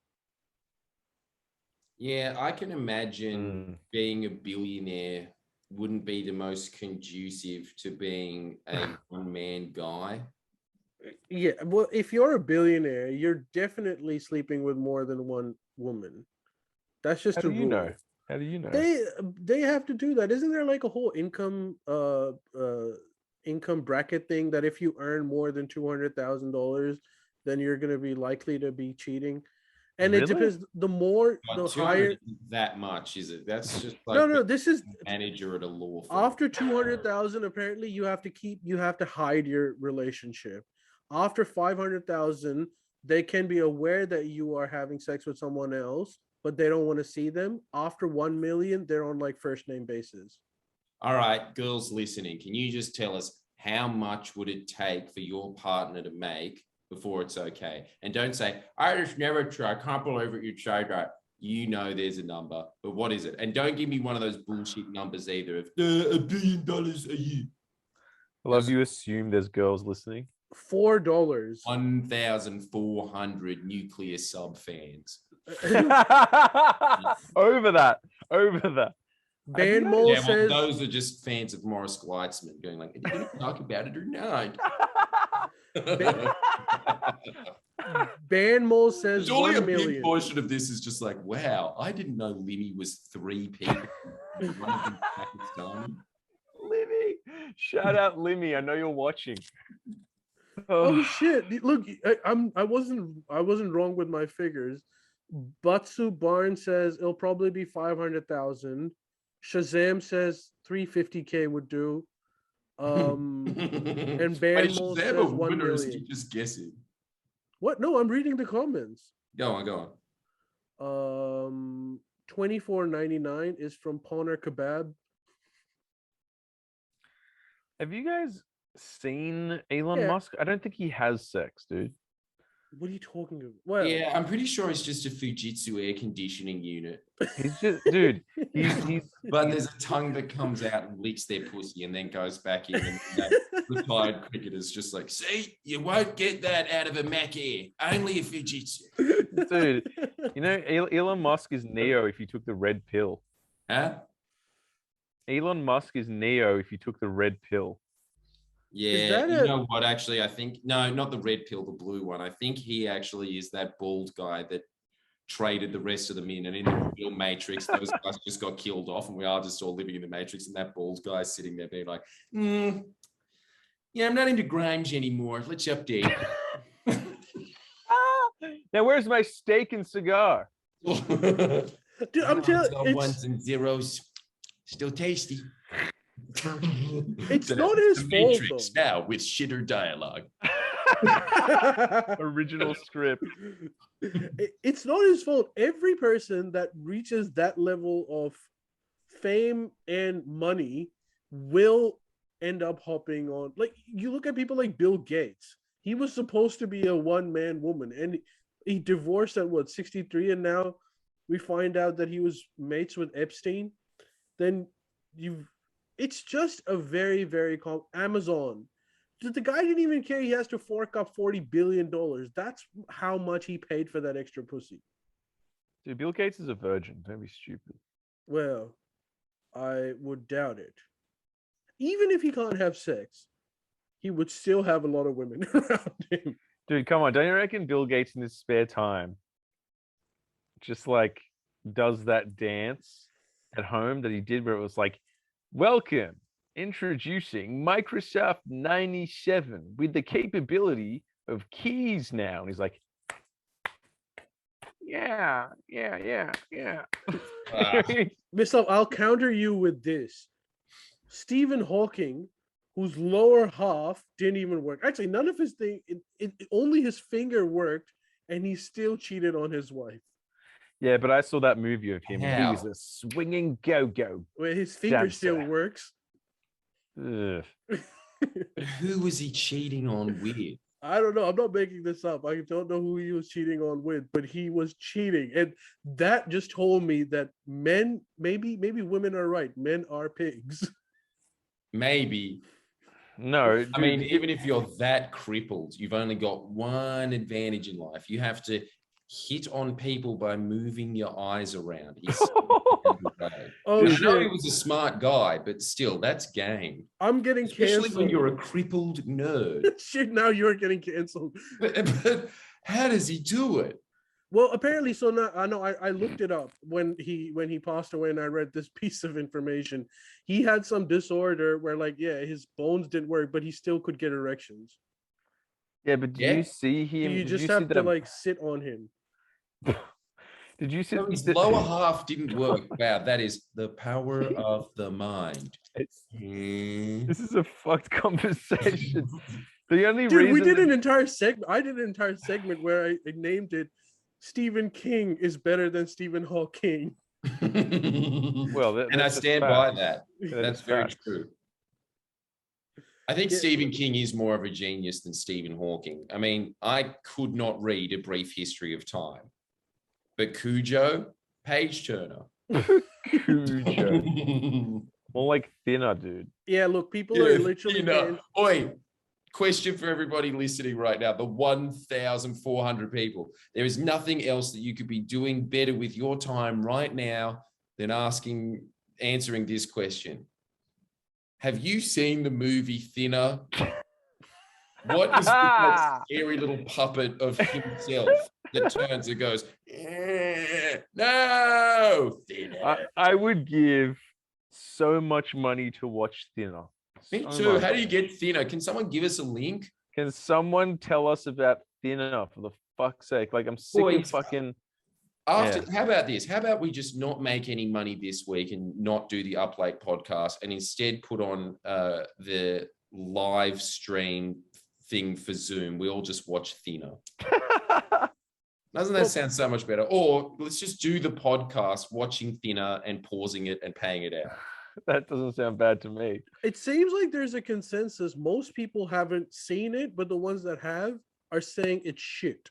S1: Yeah, I can imagine being a billionaire wouldn't be the most conducive to being a one-man guy.
S2: Yeah, well, if you're a billionaire, you're definitely sleeping with more than one woman. That's just
S3: How
S2: a
S3: do you
S2: rule.
S3: know? How do you know?
S2: They have to do that. Isn't there like a whole income bracket thing that if you earn more than $200,000, then you're gonna be likely to be cheating? And it
S3: Really?
S2: depends. The more,
S1: But
S2: the
S1: 200
S2: higher.
S1: isn't that much, is it? That's just like
S2: No,
S1: being
S2: this is
S1: a manager at a law firm.
S2: after 200,000. Apparently, you have to hide your relationship. After 500,000, they can be aware that you are having sex with someone else, but they don't want to see them. After 1 million, they're on like first name basis.
S1: All right, girls listening, can you just tell us how much would it take for your partner to make before it's okay? And don't say, I just never try. I can't believe what you'd say that. You know there's a number, but what is it? And don't give me one of those bullshit numbers either of $1 billion a year.
S3: I love you assume there's girls listening.
S2: $4.
S1: 1,400 nuclear sub fans.
S3: Over that.
S2: Ban Mole
S1: Yeah, well,
S2: says
S1: those are just fans of Morris Gleitzman going like, are you going to talk about it or not?
S2: Ban Mole says
S1: Surely a
S2: 1
S1: big
S2: million.
S1: portion of this is just like, wow, I didn't know Limmy was 3 people. One of them Pakistani.
S3: Limmy. Shout out Limmy. I know you're watching.
S2: Oh shit! Look, I wasn't wrong with my figures. Butsu Barn says it'll probably be 500,000. Shazam says 350K would do. And Ban Mole says 1
S1: or is he
S2: million.
S1: just guessing?
S2: What? No, I'm reading the comments.
S1: Go on.
S2: 24.99 is from Poner Kebab.
S3: Have you guys seen Elon Musk? I don't think he has sex, dude.
S2: What are you talking about? Well,
S1: yeah, I'm pretty sure it's just a Fujitsu air conditioning unit.
S3: He's just, dude. He's
S1: But there's a tongue that comes out and licks their pussy and then goes back in. And retired cricketers just like, see, you won't get that out of a Mac Air, only a Fujitsu.
S3: Dude, you know, Elon Musk is Neo if you took the red pill.
S1: Huh?
S3: Elon Musk is Neo if you took the red pill.
S1: Yeah, you know what? Actually, I think no, not the red pill, the blue one. I think he actually is that bald guy that traded the rest of them in, and in the real Matrix, those guys just got killed off, and we are just all living in the Matrix. And that bald guy sitting there being like, "Yeah, I'm not into Grimes anymore. Let's update."
S3: Now, where's my steak and cigar?
S2: Dude, I'm telling you,
S1: ones and zeros, still tasty.
S2: It's not his fault though.
S1: Now with shitter dialogue.
S3: Original script.
S2: It's not his fault. Every person that reaches that level of fame and money will end up hopping on. Like, you look at people like Bill Gates. He was supposed to be a one-man woman, and he divorced at 63, and now we find out that he was mates with Epstein. Then It's just a very, very Amazon. The guy didn't even care he has to fork up $40 billion. That's how much he paid for that extra pussy.
S3: Dude, Bill Gates is a virgin. Don't be stupid.
S2: Well, I would doubt it. Even if he can't have sex, he would still have a lot of women around him.
S3: Dude, come on. Don't you reckon Bill Gates in his spare time just like does that dance at home that he did where it was like, welcome, introducing Microsoft 97 with the capability of keys now. And he's like, yeah.
S2: Mister, I'll counter you with this. Stephen Hawking, whose lower half didn't even work. Actually, none of his thing, only his finger worked, and he still cheated on his wife.
S3: Yeah, but I saw that movie of him. And he
S1: How?
S3: was a swinging go-go.
S2: Where his finger
S3: Dancer.
S2: still works.
S3: Ugh.
S1: But who was he cheating on with?
S2: I don't know. I'm not making this up. I don't know who he was cheating on with, but he was cheating. And that just told me that men, maybe women are right. Men are pigs.
S1: Maybe.
S3: No,
S1: I
S3: dude,
S1: mean, even if you're that crippled, you've only got one advantage in life. You have to hit on people by moving your eyes around. He's
S2: Oh,
S1: I
S2: shit.
S1: know he was a smart guy, but still, that's game.
S2: I'm getting
S1: Especially
S2: canceled.
S1: when you're a crippled nerd.
S2: Shit, now you're getting canceled.
S1: But how does he do it?
S2: Well, apparently, so now I know I looked it up when he passed away, and I read this piece of information. He had some disorder where, like, yeah, his bones didn't work, but he still could get erections.
S3: yeah, but did you see him?
S2: You
S3: did
S2: just
S3: you
S2: have
S3: see
S2: to
S3: that?
S2: like sit on him.
S3: Did you see
S1: So his
S3: the-
S1: lower half didn't work. Wow, that is the power of the mind.
S3: This is a fucked conversation. The only
S2: Dude,
S3: reason
S2: we did an entire segment. I did an entire segment where I named it Stephen King is better than Stephen Hawking.
S3: well,
S1: and I
S3: that's just
S1: stand by
S3: facts.
S1: that.
S3: Yeah,
S1: That's
S3: just
S1: very
S3: facts.
S1: true. I think
S2: Yeah.
S1: Stephen King is more of a genius than Stephen Hawking. I mean, I could not read A Brief History of Time, but Cujo, page turner.
S3: Cujo. More like thinner, dude.
S2: Yeah, look, people are literally getting...
S1: Oi, question for everybody listening right now, the 1,400 people. There is nothing else that you could be doing better with your time right now than answering this question. Have you seen the movie Thinner? What is that scary little puppet of himself that turns and goes, no, Thinner.
S3: I would give so much money to watch Thinner.
S1: Me
S3: So
S1: too.
S3: much.
S1: How do you get Thinner? Can someone give us a link?
S3: Can someone tell us about Thinner for the fuck's sake? Like, I'm sick
S1: Boys,
S3: of fucking.
S1: How about this? How about we just not make any money this week and not do the Up Late podcast and instead put on the live stream thing for Zoom? We all just watch Thinner. Doesn't that sound so much better? Or let's just do the podcast watching Thinner and pausing it and paying it out.
S3: That doesn't sound bad to me.
S2: It seems like there's a consensus. Most people haven't seen it, but the ones that have are saying it's shit.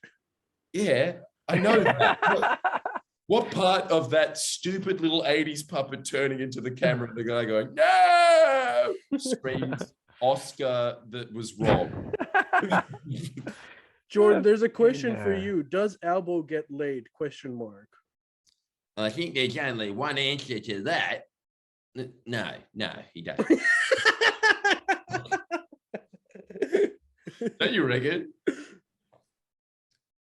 S1: Yeah, I know that. What part of that stupid little 80s puppet turning into the camera, the guy going, no, screams Oscar that was wrong.
S2: Jordan, there's a question for
S3: Yeah.
S2: you. Does Elbow get laid? Question mark.
S1: I think there's only one answer to that. No, he doesn't. Don't you reckon?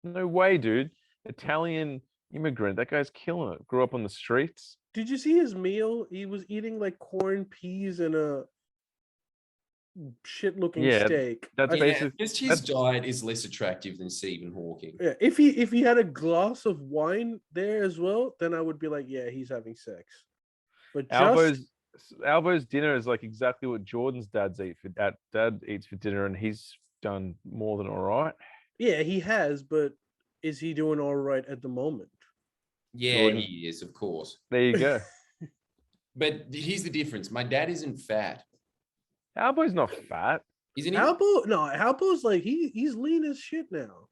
S3: No way, dude. Italian immigrant. That guy's killing it. Grew up on the streets.
S2: Did you see his meal? He was eating like corn, peas, and a shit-looking
S3: Yeah,
S2: steak.
S3: that's
S2: I-
S3: basic-
S1: Just his diet is less attractive than Stephen Hawking.
S2: Yeah, if he had a glass of wine there as well, then I would be like, yeah, he's having sex. But
S3: Albo's dinner is like exactly what Jordan's dad eats for dinner, and he's done more than all right.
S2: yeah, he has, but is he doing all right at the moment?
S1: Yeah,
S3: Jordan.
S1: he is, of course.
S3: There you go.
S1: But here's the difference. My dad isn't fat.
S3: Albo's not fat.
S1: Isn't he?
S2: Albo's like he's lean as shit now.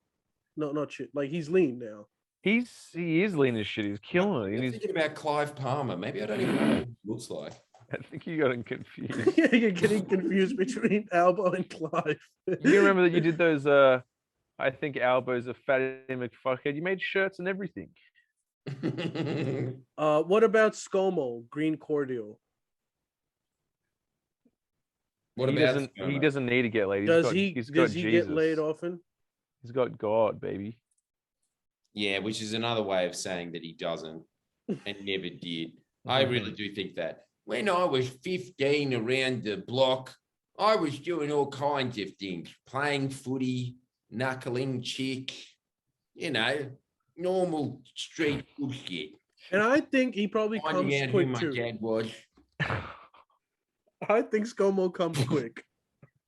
S2: No, not shit. Like he's lean now.
S3: He is lean as shit. He's killing it.
S1: I'm
S3: And he's,
S1: thinking about Clive Palmer. Maybe I don't even know what he looks like.
S3: I think you got him confused.
S2: Yeah, you're getting confused between Albo and Clive.
S3: You remember that you did those I think Albo's a fatty McFuckhead. You made shirts and everything.
S2: What about ScoMo, Green Cordial?
S1: What
S3: he
S1: about
S3: doesn't he
S1: Skomo?
S3: doesn't need to get laid.
S2: Does
S3: He's got
S2: does he
S3: Jesus.
S2: get laid often?
S3: He's got God, baby.
S1: Yeah, which is another way of saying that he doesn't and never did. I really do think that. When I was 15 around the block, I was doing all kinds of things, playing footy, knuckling chick, normal street bullshit.
S2: And I think he probably
S1: Finding
S2: comes
S1: out who
S2: quick
S1: my
S2: too.
S1: dad was.
S2: I think ScoMo comes quick.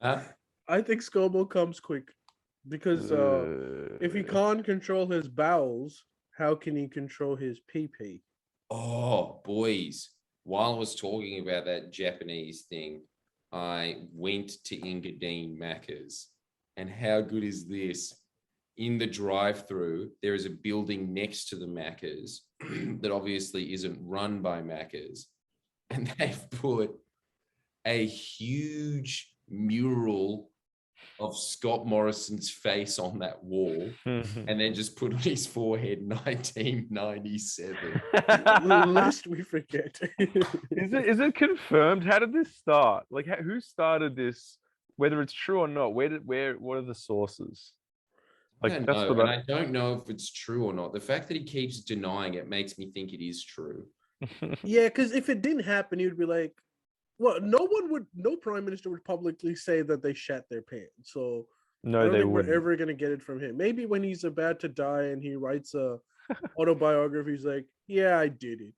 S1: Huh?
S2: I think ScoMo comes quick because if he can't control his bowels, how can he control his pee-pee?
S1: Oh, boys. While I was talking about that Japanese thing, I went to Engadine Macca's. And how good is this? In the drive-through, there is a building next to the Macca's that obviously isn't run by Macca's. And they've put a huge mural of Scott Morrison's face on that wall and then just put on his forehead 1997.
S2: Lest we forget.
S3: Is it confirmed? How did this start? Like, who started this? Whether it's true or not, what are the sources? Like,
S1: I don't
S3: that's
S1: know,
S3: what
S1: and I don't know if it's true or not. The fact that he keeps denying it makes me think it is true.
S2: Yeah, because if it didn't happen, you'd be like, well, no prime minister would publicly say that they shat their pants. So I
S3: No,
S2: don't
S3: they
S2: think
S3: wouldn't.
S2: we're ever gonna get it from him. Maybe when he's about to die and he writes a autobiography, he's like, "Yeah, I did it."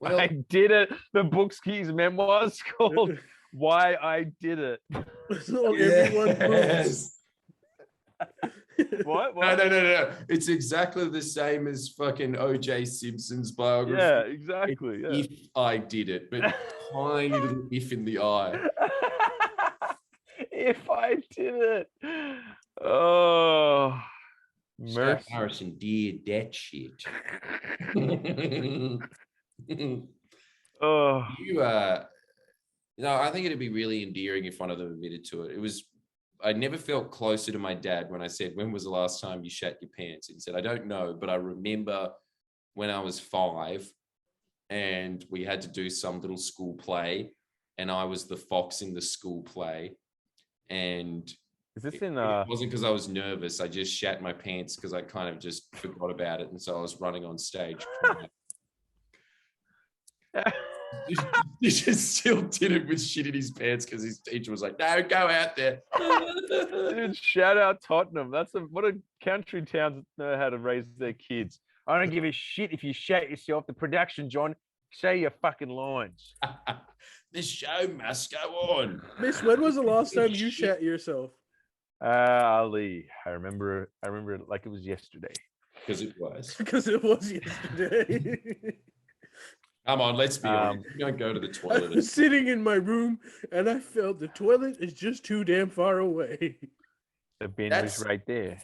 S1: Well,
S3: I did it. The book's his memoirs called "Why I Did It."
S2: So everyone proves.
S1: yes.
S3: What?
S1: No. It's exactly the same as fucking OJ Simpson's biography.
S3: Yeah, exactly. Yeah.
S1: If I did it, but tiny little if in the eye.
S3: If I did it. Oh,
S1: Scott
S3: mercy.
S1: Morrison did that shit.
S3: Oh,
S1: I think it'd be really endearing if one of them admitted to it. I never felt closer to my dad when I said, "When was the last time you shat your pants?" And he said, "I don't know, but I remember when I was 5 and we had to do some little school play and I was the fox in the school play. And
S3: is this
S1: it
S3: in
S1: wasn't because I was nervous. I just shat my pants because I kind of just forgot about it. And so I was running on stage crying." He just still did it with shit in his pants because his teacher was like, "No, go out there."
S3: Dude, shout out Tottenham. What a country towns know how to raise their kids. I don't give a shit if you shat yourself. The production, John, say your fucking lines.
S1: The show must go on.
S2: Miss, when was the last time you shat yourself?
S3: Ali, I remember it like it was yesterday.
S1: Because it was.
S2: Because it was yesterday.
S1: Come on, let's be honest. You don't go to the
S2: I
S1: toilet.
S2: was sitting in my room and I felt the toilet is just too damn far away.
S3: The bin was right there.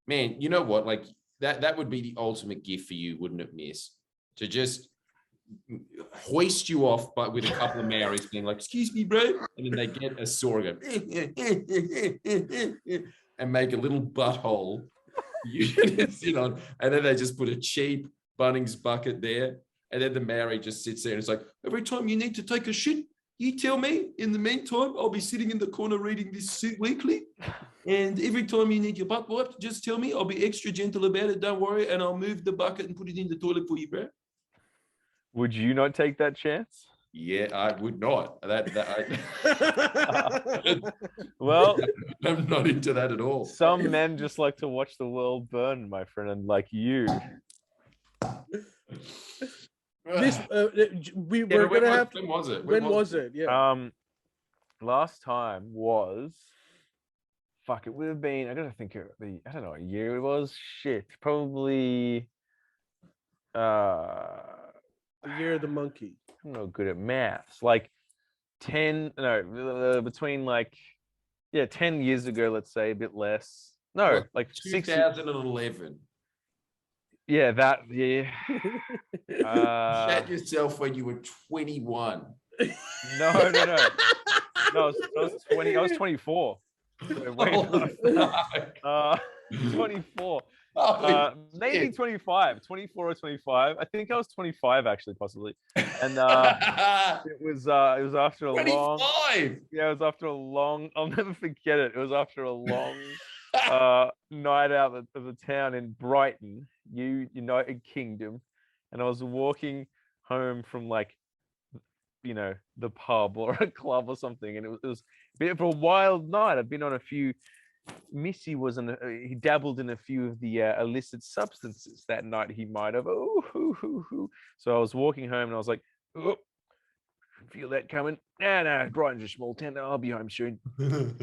S1: Man, you know what? Like that would be the ultimate gift for you, wouldn't it, Miss? To just hoist you off, but with a couple of Maoris being like, "Excuse me, bro," and then they get a saw and go and make a little butthole you can sit on, and then they just put a cheap Bunnings bucket there, and then the Maori just sits there and it's like, "Every time you need to take a shit, you tell me. In the meantime, I'll be sitting in the corner reading this suit weekly. And every time you need your butt wiped, just tell me. I'll be extra gentle about it. Don't worry. And I'll move the bucket and put it in the toilet for you, bro."
S3: Would you not take that chance?
S1: Yeah, I would not.
S3: Well,
S1: I'm not into that at all.
S3: some men just like to watch the world burn, my friend, and like you.
S2: This we were gonna have.
S1: When was it?
S2: When was it? Yeah.
S3: Last time was it would have been, I gotta think of I don't know what year it was. Shit, probably
S2: The Year of the Monkey.
S3: I'm not good at maths. Like 10 between 10 years ago, let's say, a bit less. No,
S1: What,
S3: like
S1: 2011.
S3: Yeah, that. Yeah.
S1: Shat yourself when you were 21.
S3: No. No, I was 20. I was 24. So way
S1: Holy fuck.
S3: 24.
S1: Holy
S3: Maybe
S1: shit.
S3: 25, 24 or 25. I think I was 25 actually, possibly. And it was after a long
S1: 25.
S3: yeah, it was after a long I'll never forget it. It was after a long night out of the town in Brighton, United Kingdom. And I was walking home from like the pub or a club or something, and it was a bit of a wild night. I'd been on a few. Missy he dabbled in a few of the illicit substances that night. He might have. So I was walking home and I was like, oh, feel that coming. Nah, Brighton's a small town. I'll be home soon.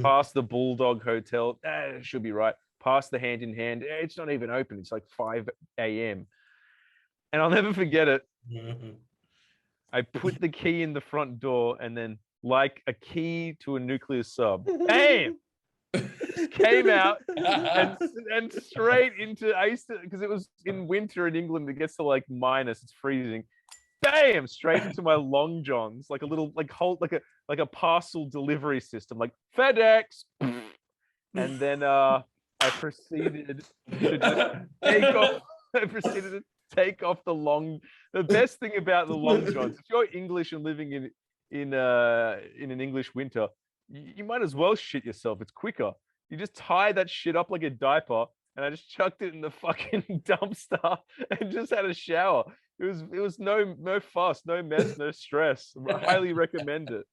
S3: Past the Bulldog Hotel. Should be right. Past the Hand in Hand. It's not even open. It's like 5 a.m. And I'll never forget it. I put the key in the front door, and then, like a key to a nuclear sub, bam! Came out and straight into because it was in winter in England. It gets to like minus. It's freezing. Bam! Straight into my long johns, like a little like a parcel delivery system, like FedEx. And then I proceeded to just take off. I proceeded to take off the best thing about the long johns, if you're English and living in an English winter, you might as well shit yourself. It's quicker. You just tie that shit up like a diaper, and I just chucked it in the fucking dumpster and just had a shower. It was no fuss, no mess, no stress. I highly recommend it.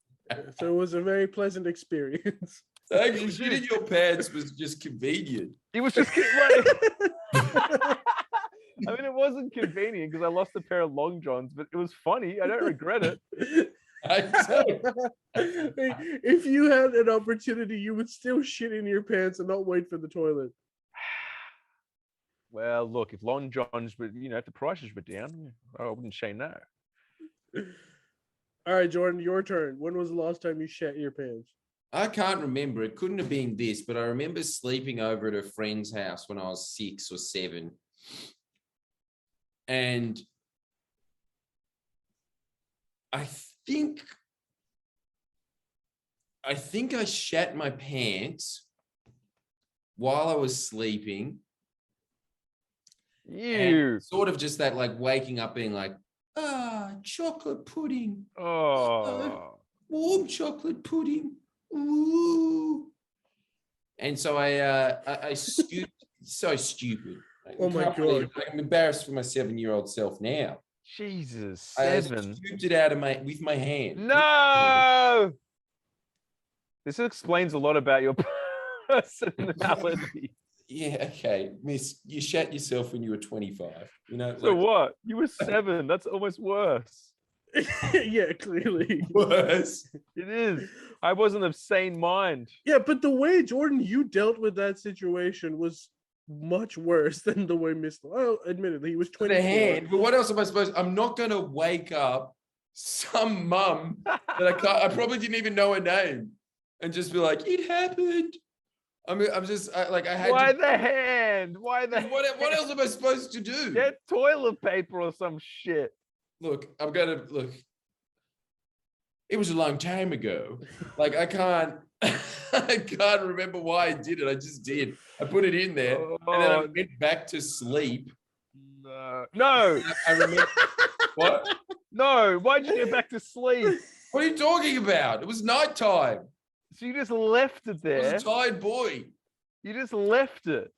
S2: So it was a very pleasant experience.
S1: Actually, shitting your pants was just convenient.
S3: It was just right. I mean, it wasn't convenient because I lost a pair of long johns, but it was funny. I don't regret it.
S2: If you had an opportunity, you would still shit in your pants and not wait for the toilet.
S3: Well, look, if long johns were, if the prices were down, I wouldn't say no.
S2: All right, Jordan, your turn. When was the last time you shat your pants?
S1: I can't remember. It couldn't have been this, but I remember sleeping over at a friend's house when I was 6 or 7. And I think I shat my pants while I was sleeping.
S3: You
S1: sort of just that like waking up being like, chocolate pudding. Warm chocolate pudding. Ooh. And so I scooped. So stupid.
S2: Oh my God.
S1: I'm embarrassed for my 7-year-old self now.
S3: Jesus, 7.
S1: I scooped it out of with my hand.
S3: No. This explains a lot about your personality.
S1: Yeah, okay. Miss, you shat yourself when you were 25.
S3: So what? You were 7. That's almost worse.
S2: Yeah, clearly.
S1: Worse.
S3: It is. I wasn't of sane mind.
S2: Yeah, but the way, Jordan, you dealt with that situation was much worse than the way Well, admittedly, he was 24.
S1: The hand. But what else am I supposed? I'm not going to wake up some mum that I probably didn't even know her name and just be like, it happened. I had.
S3: Why the hand? Why the?
S1: What else am I supposed to do?
S3: Get toilet paper or some shit.
S1: Look. It was a long time ago. Like I can't remember why I did it. I just did. I put it in there, and then I went back to sleep.
S3: No.
S1: I remember. What?
S3: No. Why'd you get back to sleep?
S1: What are you talking about? It was nighttime.
S3: So you just left it there.
S1: I was a tired boy.
S3: You just left it.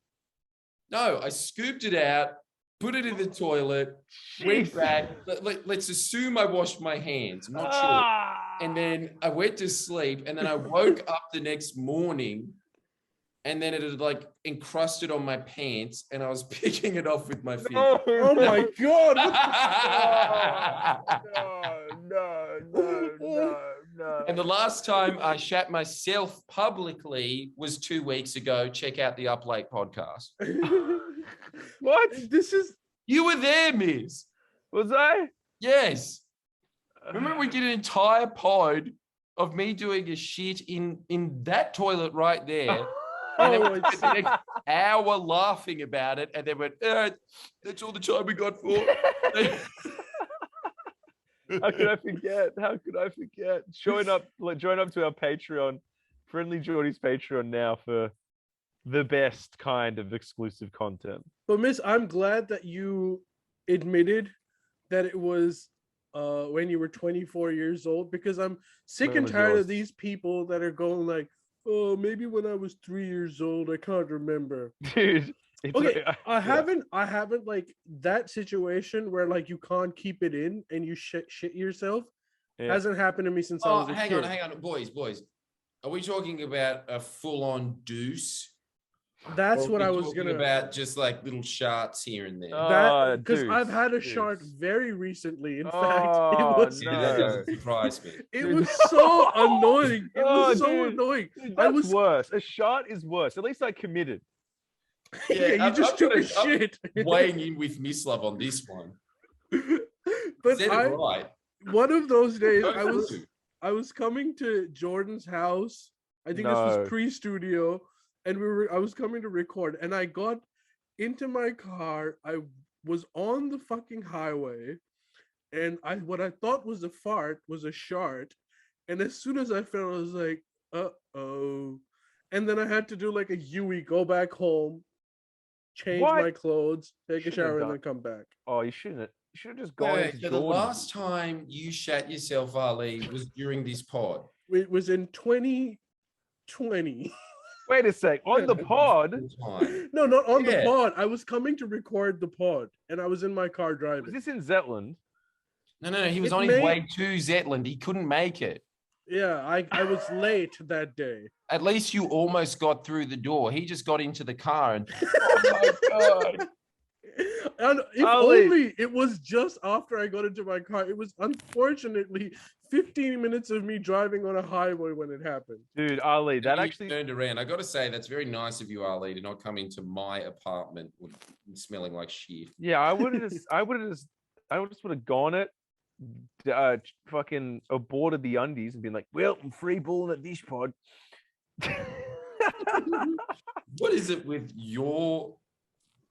S1: No, I scooped it out, put it in the toilet, went back. Let's assume I washed my hands. I'm not sure. And then I went to sleep, and then I woke up the next morning, and then it had like encrusted on my pants, and I was picking it off with my feet.
S2: Oh my God.
S3: No.
S1: And the last time I shat myself publicly was 2 weeks ago. Check out the Up Late podcast.
S3: What?
S1: You were there, Miz.
S3: Was I?
S1: Yes. Remember we did an entire pod of me doing a shit in that toilet right there. And then we
S2: Oh,
S1: spent the next hour laughing about it, and then went, that's all the time we got for.
S3: How could I forget? How could I forget? Join up to our Patreon, Friendlyjordies Patreon now for the best kind of exclusive content.
S2: But Miss, I'm glad that you admitted that it was when you were 24 years old, because I'm sick
S3: When
S2: and
S3: was
S2: tired
S3: yours?
S2: of these people that are going like, oh, maybe when I was 3 years old, I can't remember.
S3: Dude, it's
S2: Okay,
S3: like,
S2: I haven't like that situation where like you can't keep it in and you shit yourself.
S3: Yeah.
S2: Hasn't happened to me since I
S1: Oh,
S2: was a kid.
S1: hang on, boys. Are we talking about a full-on deuce?
S2: That's
S1: Or are
S2: what
S1: we
S2: I was
S1: talking
S2: gonna.
S1: about just like little sharts here and there.
S2: That because I've
S3: deuce,
S2: had a shart
S3: deuce.
S2: very recently. In fact,
S3: Oh,
S2: it was
S1: Yeah, that
S3: no.
S1: doesn't surprise me.
S2: it
S3: Dude.
S2: was so annoying. It
S3: Oh,
S2: was so
S3: dude.
S2: annoying.
S3: Dude,
S2: I
S3: that's
S2: was
S3: worse. A shot is worse. At least I committed.
S2: yeah, you just took a shit.
S1: Weighing in with Miss Love on this one.
S2: But
S1: Said it right.
S2: one of those days
S1: Go through.
S2: I was coming to Jordan's house. I think this
S3: No.
S2: was pre-studio, and I was coming to record, and I got into my car. I was on the fucking highway, and what I thought was a fart was a shart. And as soon as I felt, I was like, uh-oh. And then I had to do like a Yui, go back home, change
S3: What?
S2: my clothes, take a
S3: Shouldn't have
S2: shower, and
S3: done-
S2: then come back.
S3: Oh, you shouldn't have. You should have just gone
S1: Wait,
S3: into
S1: so the
S3: Jordan.
S1: last time you shat yourself, Ali, was during this pod.
S2: It was in 2020.
S3: Wait a sec. On the pod?
S1: Time.
S2: No, not on the
S1: Yeah.
S2: pod. I was coming to record the pod, and I was in my car
S3: Was
S2: driving.
S3: this in Zetland?
S1: No, he was
S2: It
S1: on his
S2: may-
S1: way to Zetland. He couldn't make it.
S2: Yeah, I was late that day.
S1: At least you almost got through the door. He just got into the car and, oh my God.
S2: And if
S3: Ali.
S2: only it was just after I got into my car. It was unfortunately 15 minutes of me driving on a highway when it happened.
S3: Dude, Ali, that
S1: You
S3: actually.
S1: turned around. I got to say, that's very nice of you, Ali, to not come into my apartment smelling like shit.
S3: Yeah, I just would have gone it, fucking aborted the undies and been like, well, I'm free balling at this pod.
S1: What is it with your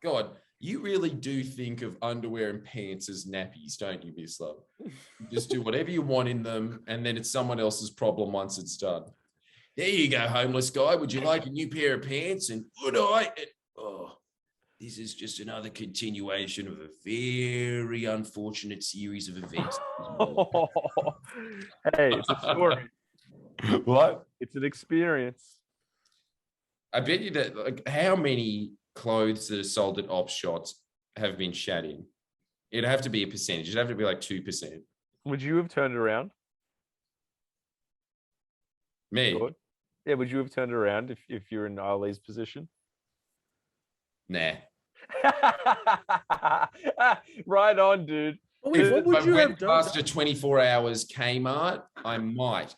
S1: God? You really do think of underwear and pants as nappies, don't you, Miss Love? You just do whatever you want in them, and then it's someone else's problem once it's done. There you go, homeless guy. Would you like a new pair of pants? And would I? Oh, this is just another continuation of a very unfortunate series of events.
S3: Hey, it's a story.
S1: What?
S3: It's an experience.
S1: I bet you that, like, how many clothes that are sold at op shots have been shat in? It'd have to be a percentage. It'd have to be like 2%.
S3: Would you have turned around?
S1: Me?
S3: George? Yeah, would you have turned around if you're in Ali's position?
S1: Nah.
S3: Right on, dude.
S2: Oh, wait,
S1: If
S2: what would
S1: I
S2: you
S1: went
S2: have done?
S1: past a 24 hours Kmart, I might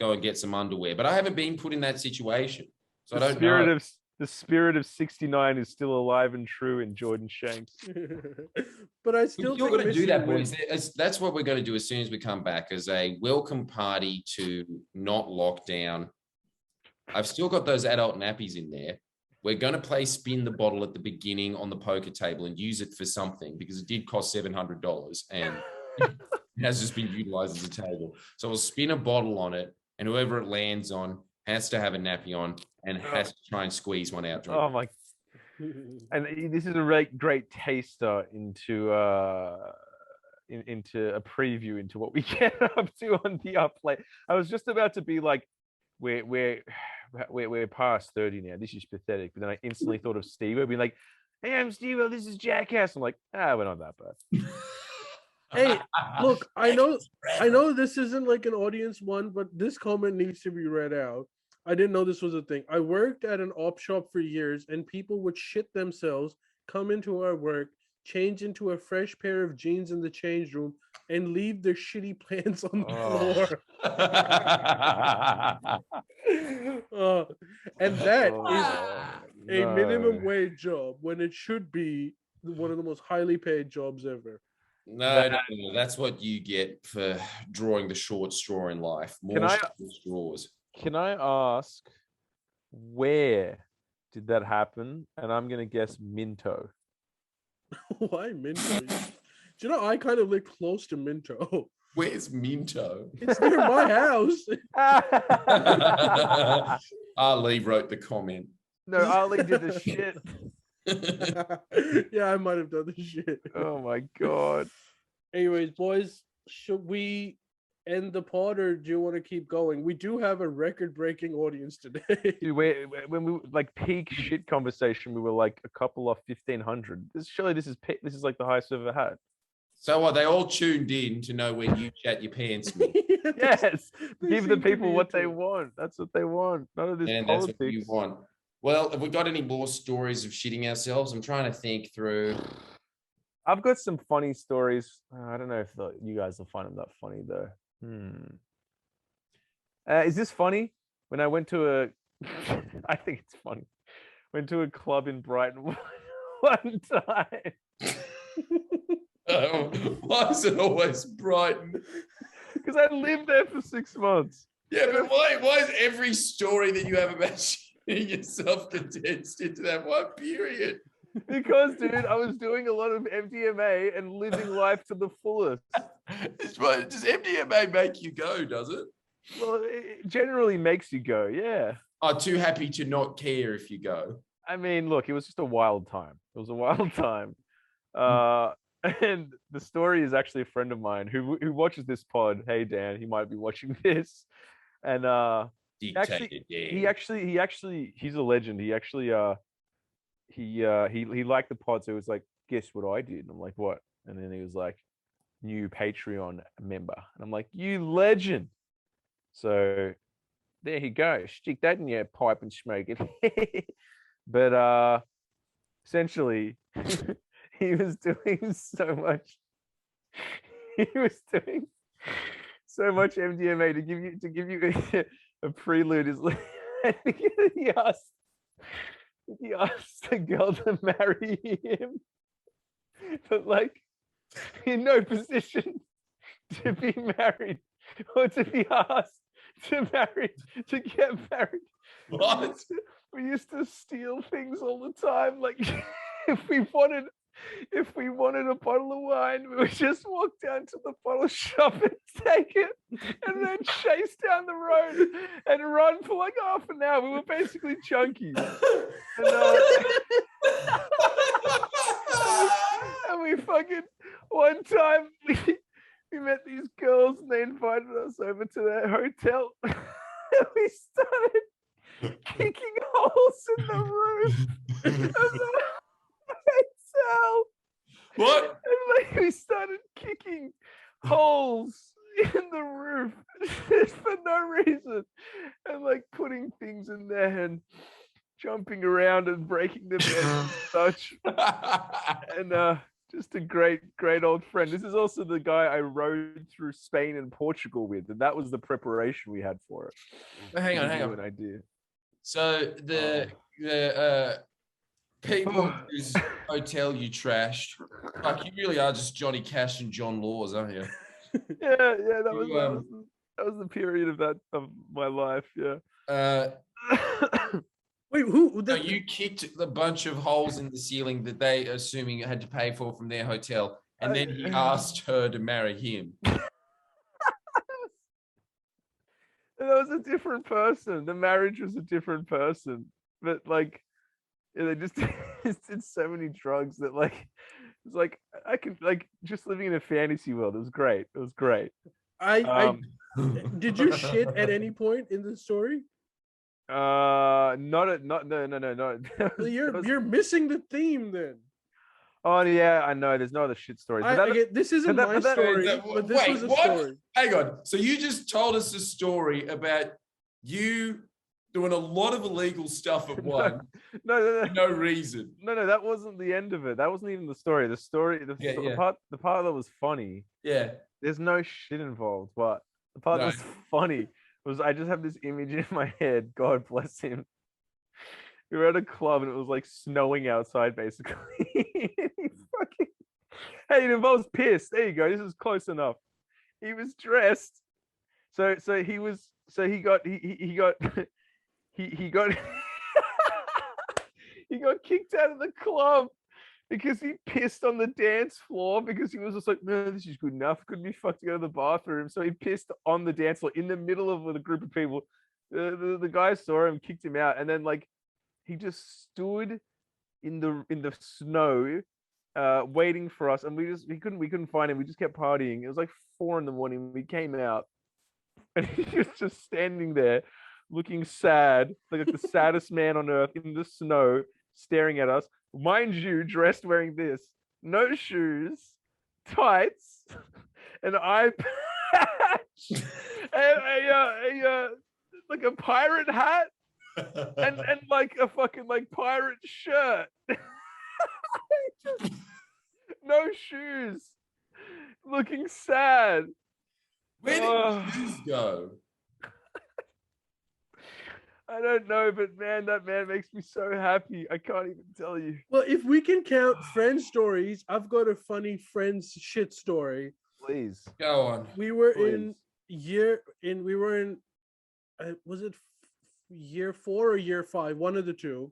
S1: go and get some underwear. But I haven't been put in that situation. So I don't know.
S3: The spirit of 69 is still alive and true in Jordan Shanks.
S2: But I
S1: We're
S2: still
S1: still
S2: think
S1: going to
S2: Missy
S1: do that,
S2: wins.
S1: boys. That's what we're going to do as soon as we come back, as a welcome party to not lockdown. I've still got those adult nappies in there. We're going to play spin the bottle at the beginning on the poker table and use it for something, because it did cost $700 and it has just been utilized as a table. So we'll spin a bottle on it, and whoever it lands on has to have a nappy on and has to try and squeeze one out.
S3: Oh my! And this is a great taster into into a preview into what we get up to on the upplay. I was just about to be like, we're past 30 now. This is pathetic. But then I instantly thought of Steve. I'd be like, hey, I'm Steve. This is Jackass. I'm like, we're not that bad.
S2: Hey, look, I know this isn't like an audience one, but this comment needs to be read out. I didn't know this was a thing. I worked at an op shop for years, and people would shit themselves, come into our work, change into a fresh pair of jeans in the change room, and leave their shitty pants on the floor. And that is a minimum wage job when it should be one of the most highly paid jobs ever.
S1: No, that's what you get for drawing the short straw in life. More short straws.
S3: Can I ask where did that happen? And I'm gonna guess Minto.
S2: Why Minto? Do you know I kind of live close to Minto?
S1: Where's Minto?
S2: It's near my house.
S1: Ali wrote the comment.
S3: No, Ali did the shit.
S2: Yeah, I might have done the shit.
S3: Oh my god.
S2: Anyways, boys, should we end the pod or do you want to keep going? We do have a record-breaking audience today.
S3: Dude, when we like peak shit conversation, we were like a couple of 1,500. Surely this is like the highest we've ever had.
S1: So what? They all tuned in to know when you chat your pants.
S3: Yes,
S2: They
S3: give the
S2: seem to
S3: people
S2: be
S3: what
S2: into
S3: they
S2: it.
S3: want. That's what they want. None of this
S1: And that's
S3: politics.
S1: what you want. Well, have we got any more stories of shitting ourselves? I'm trying to think through.
S3: I've got some funny stories. I don't know if you guys will find them that funny though. Is this funny? When I went to a, I think it's funny. Went to a club in Brighton one time.
S1: Why is it always Brighton?
S3: Because I lived there for 6 months.
S1: Yeah, but why is every story that you have about shitting yourself condensed into that one period?
S3: Because, dude, I was doing a lot of MDMA and living life to the fullest.
S1: Does MDMA make you go, does it?
S3: Well, it generally makes you go, yeah.
S1: Oh, too happy to not care if you go.
S3: I mean, look, it was just a wild time. It was a wild time. And the story is actually a friend of mine who watches this pod. Hey, Dan, he might be watching this. And he's a legend. He actually he liked the pod, so he was like, guess what I did? And I'm like, what? And then he was like, new Patreon member. And I'm like, you legend. So there you go. Stick that in your pipe and smoke it. But essentially he was doing so much. He was doing so much MDMA to give you a prelude. Is like he asked the girl to marry him, but like in no position to be married or to be asked to get married.
S1: What?
S3: We used to steal things all the time. Like if we wanted a bottle of wine, we would just walk down to the bottle shop and take it, and then chase down the road and run for like half an hour. We were basically junkies. And we fucking one time we met these girls and they invited us over to their hotel. And we started kicking holes in the roof of the hotel.
S1: What?
S3: And like we started kicking holes in the roof for no reason, and like putting things in there and jumping around and breaking the bed and such. And just a great old friend. This is also the guy I rode through Spain and Portugal with, and that was the preparation we had for it.
S1: Hang on.
S3: An idea.
S1: So the people whose hotel you trashed, like you really are just Johnny Cash and John Laws, aren't you?
S3: Yeah, that was the period of my life. Yeah.
S2: Wait, who?
S1: So you kicked the bunch of holes in the ceiling that they, assuming had to pay for from their hotel, and then he asked her to marry him.
S3: That was a different person. The marriage was a different person, but like, they just did so many drugs that like, it's like I could like just living in a fantasy world. It was great. It was great.
S2: Did you shit at any point in the story?
S3: No.
S2: You're missing the theme then.
S3: Oh yeah, I know. There's no other shit stories.
S2: This isn't my story, but this was a story.
S1: Hang on. So you just told us a story about you doing a lot of illegal stuff at one.
S3: No.
S1: No reason.
S3: No, that wasn't the end of it. That wasn't even the story. The part that was funny.
S1: Yeah.
S3: There's no shit involved, but the part that was funny was I just have this image in my head. God bless him. We were at a club and it was like snowing outside, basically. Hey, it involves piss. There you go. This is close enough. He was dressed. So he got he got kicked out of the club because he pissed on the dance floor because he was just like, no, this is good enough. Couldn't be fucked to go to the bathroom. So he pissed on the dance floor in the middle of a group of people. The guy saw him, kicked him out, and then like he just stood in the snow, waiting for us, and we couldn't find him. We just kept partying. It was like 4 a.m. We came out, and he was just standing there, looking sad, like the saddest man on earth in the snow, staring at us. Mind you, dressed wearing this, no shoes, tights, an eye patch, and like a pirate hat, and like a fucking like pirate shirt. Just, no shoes, looking sad.
S1: Where did the shoes go?
S3: I don't know, but man, that man makes me so happy. I can't even tell you.
S2: Well, if we can count friend stories, I've got a funny friends shit story.
S3: Please
S1: Go on.
S2: We were
S3: Please.
S2: was it year 4 or year 5? One of the two.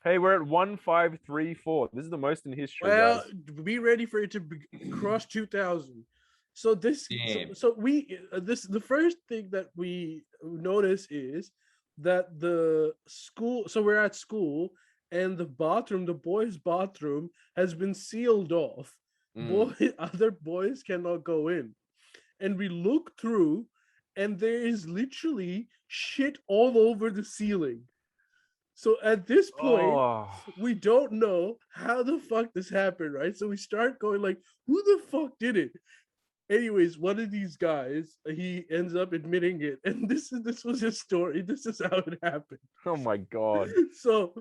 S3: Hey, we're at 1534. This is the most in history.
S2: Well,
S3: Guys.
S2: be ready for it to cross 2000. So this,
S1: Damn.
S2: so we the first thing that we notice is that the school. So we're at school, and the bathroom, the boys' bathroom, has been sealed off. Other boys cannot go in, and we look through, and there is literally shit all over the ceiling. So at this point, we don't know how the fuck this happened, right? So we start going like, who the fuck did it? Anyways, one of these guys, he ends up admitting it, and this was his story. This is how it happened.
S3: Oh my god.
S2: So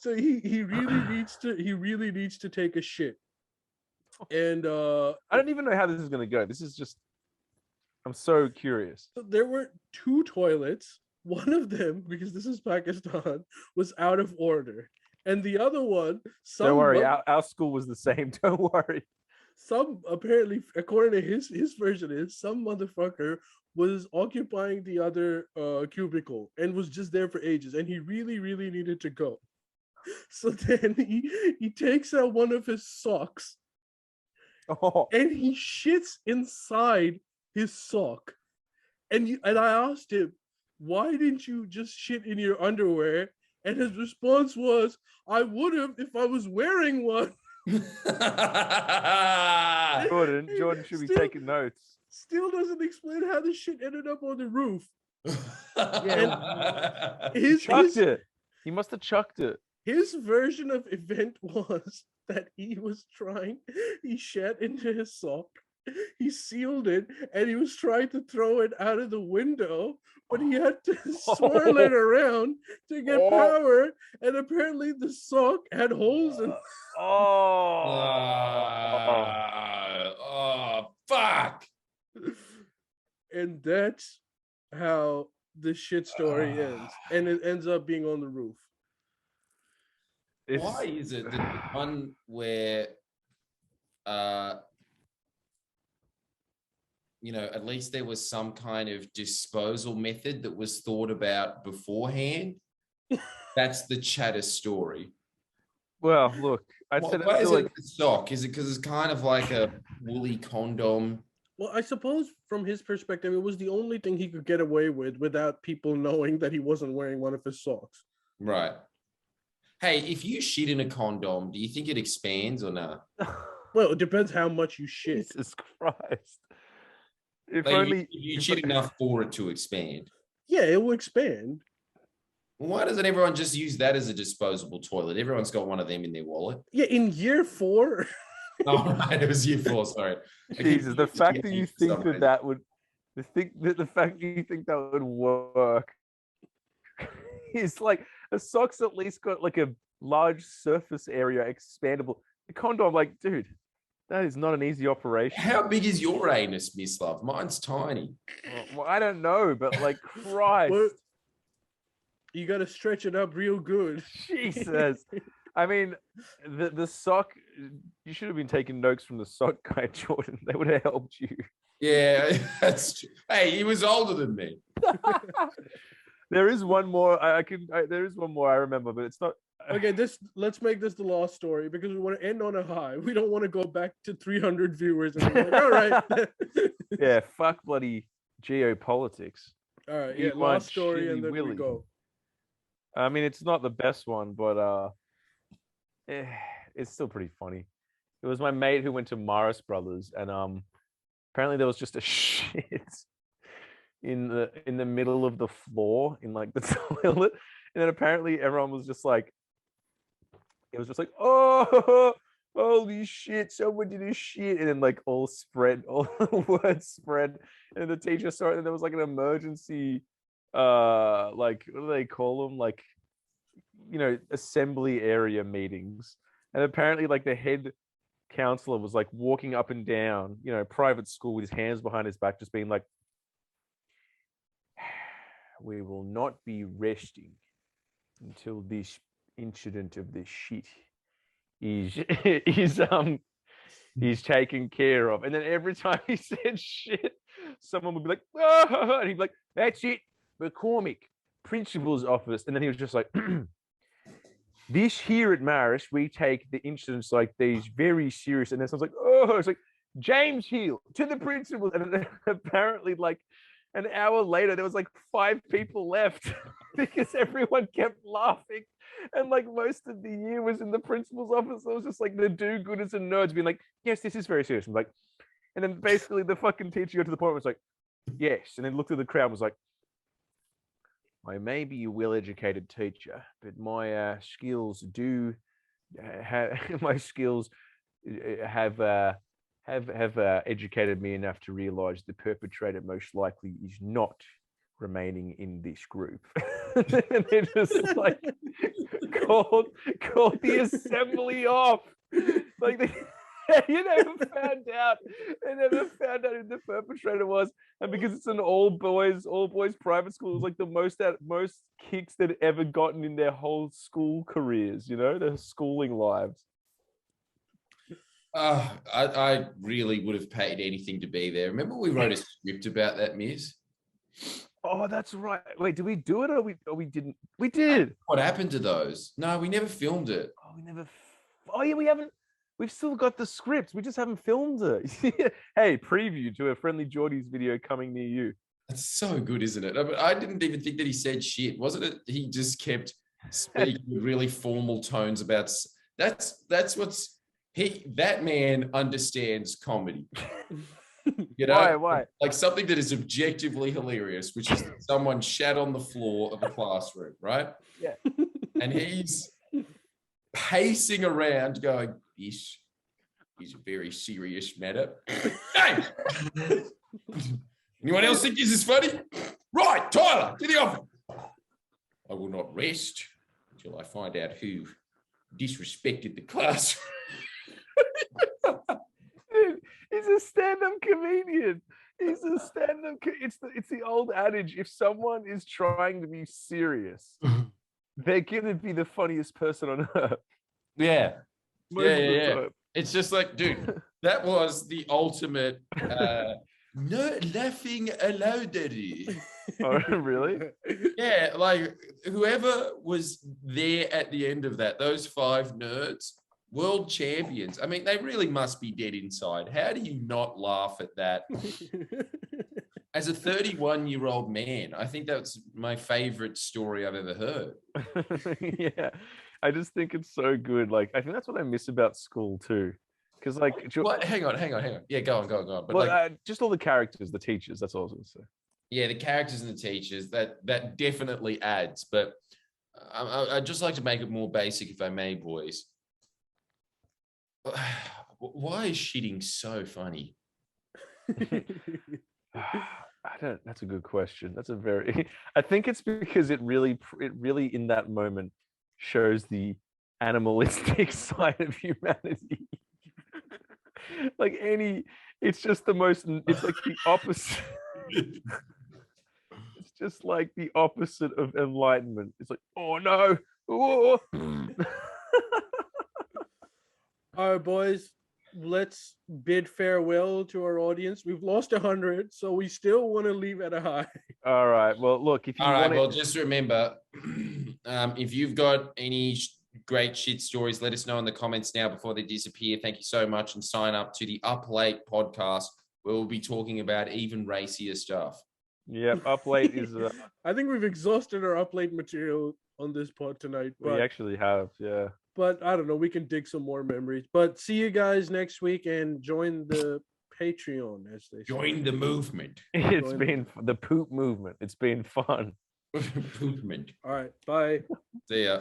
S2: he really needs to take a shit, and
S3: I don't even know how this is gonna go. This is just, I'm so curious.
S2: so there were 2 toilets. One of them, because this is Pakistan, was out of order, and the other one,
S3: Don't worry, our school was the same. Don't worry.
S2: some apparently, according to his version, is some motherfucker was occupying the other cubicle and was just there for ages, and he really needed to go. So then he takes out one of his socks
S3: Oh,
S2: and he shits inside his sock. And I asked him, why didn't you just shit in your underwear? And his response was, I would have if I was wearing one.
S3: Jordan should be
S2: Still-
S3: taking notes.
S2: Still doesn't explain how the shit ended up on the roof.
S3: He must have chucked it.
S2: His version of event was that he shat into his sock, he sealed it, and he was trying to throw it out of the window, but he had to swirl it around to get power, and apparently the sock had holes in it.
S1: Oh, fuck.
S2: And that's how the shit story ends. And it ends up being on the roof.
S1: Why is it that the one where at least there was some kind of disposal method that was thought about beforehand? That's the chatter story.
S3: Well, look, I said
S1: Why
S3: it
S1: is
S3: like
S1: it a sock? Is it because it's kind of like a woolly condom?
S2: Well, I suppose from his perspective, it was the only thing he could get away with without people knowing that he wasn't wearing one of his socks.
S1: Right. Hey, if you shit in a condom, do you think it expands or not?
S2: Well, it depends how much you shit.
S3: Jesus Christ. If
S1: Like,
S3: only
S1: you shit enough for it to expand.
S2: Yeah, it will expand.
S1: Why doesn't everyone just use that as a disposable toilet? Everyone's got one of them in their wallet.
S2: Yeah, in year 4.
S1: Oh, right, it was year 4. Sorry.
S3: Jesus, the fact that you think that would, the fact that you think that would work, is like a sock's at least got like a large surface area, expandable. The condom, like, dude, that is not an easy operation.
S1: How big is your anus, Miss Love? Mine's tiny.
S3: Well, I don't know, but like, Christ.
S2: Well, you got to stretch it up real good.
S3: Jesus. I mean, the sock, you should have been taking notes from the sock guy, Jordan. They would have helped you.
S1: Yeah, that's true. Hey, he was older than me.
S3: There is one more. There is one more I remember, but it's not.
S2: Okay, let's make this the last story because we want to end on a high. We don't want to go back to 300 viewers. And like, all right.
S3: Yeah, fuck bloody geopolitics.
S2: All right,
S3: We
S2: yeah,
S3: want
S2: last story, and
S3: Chili
S2: then we
S3: Willy.
S2: go.
S3: I mean, it's not the best one, but it's still pretty funny. It was my mate who went to Morris Brothers, and apparently there was just a shit in the middle of the floor in like the toilet, and then apparently everyone was just like, it was just like, oh, holy shit, someone did a shit, and then like all the words spread, and the teacher saw it, and there was like an emergency, like what do they call them, like, you know, assembly area meetings, and apparently like the head counselor was like walking up and down, you know, private school with his hands behind his back, just being like, we will not be resting until this incident of this shit is taken care of. And then every time he said shit, someone would be like, oh, and he'd be like, that's it, McCormick, principal's office. And then he was just like, this here at Marist, we take the incidents like these very serious. And then someone's like, oh, it's like, James Hill to the principal. And then apparently like an hour later, there was like 5 people left because everyone kept laughing. And like most of the year was in the principal's office. It was just like the do-gooders and nerds being like, yes, this is very serious. I'm like, and then basically the fucking teacher got to the point where it was like, yes. And then looked at the crowd and was like, I may be a well-educated teacher, but my skills do have my skills have educated me enough to realize the perpetrator most likely is not remaining in this group. And they just like called the assembly off. Like you never found out. They never found out who the perpetrator was. And because it's an all boys private school, it was like the most kicks they'd ever gotten in their whole school careers, you know, their schooling lives.
S1: I really would have paid anything to be there. Remember we wrote a script about that, Miz?
S3: Oh, that's right. Wait, did we do it or we didn't? We did.
S1: What happened to those? No, we never filmed it.
S3: Oh, we never. Oh, yeah, we haven't. We've still got the script. We just haven't filmed it. Hey, preview to a Friendlyjordies video coming near you.
S1: That's so good, isn't it? I didn't even think that he said shit. Wasn't it? He just kept speaking with really formal tones about. That's what's that man understands comedy. You know,
S3: why?
S1: Like something that is objectively hilarious, which is someone shat on the floor of a classroom, right?
S3: Yeah.
S1: And he's pacing around going, this is a very serious matter. Hey! Anyone else think this is funny? Right, Tyler, to the office. I will not rest until I find out who disrespected the classroom.
S3: Dude, he's a stand-up comedian. He's a stand-up. It's the old adage: if someone is trying to be serious, they're gonna be the funniest person on earth.
S1: Yeah.
S3: Yeah.
S1: It's just like, dude, that was the ultimate no laughing aloud.
S3: Oh, really?
S1: Yeah, like whoever was there at the end of that, those 5 nerds, world champions. I mean, they really must be dead inside. How do you not laugh at that? As a 31-year-old man, I think that's my favorite story I've ever heard.
S3: Yeah, I just think it's so good. Like, I think that's what I miss about school too. Because like,
S1: what? Hang on. Yeah, go on. But
S3: well,
S1: like,
S3: just all the characters, the teachers. That's all I was going to say.
S1: Yeah, the characters and the teachers, that definitely adds. But I'd just like to make it more basic, if I may, boys. Why is shitting so funny?
S3: That's a good question. That's a very. I think it's because it really in that moment shows the animalistic side of humanity. Like it's just the most. It's like the opposite. It's just like the opposite of enlightenment. It's like, oh no. Oh.
S2: All right, boys, let's bid farewell to our audience. We've lost 100, so we still want to leave at a high.
S3: All right. Well, look, if you
S1: All right.
S3: want
S1: Well, just remember, if you've got any great shit stories, let us know in the comments now before they disappear. Thank you so much, and sign up to the Up Late podcast, where we'll be talking about even racier stuff.
S3: Yep, Up Late is.
S2: I think we've exhausted our up late material on this pod tonight.
S3: We actually have, yeah.
S2: But I don't know. We can dig some more memories. But see you guys next week and join the Patreon, as they say.
S1: Join the movement.
S3: It's been the poop movement. It's been fun.
S1: Poopment.
S2: All right. Bye.
S1: See ya.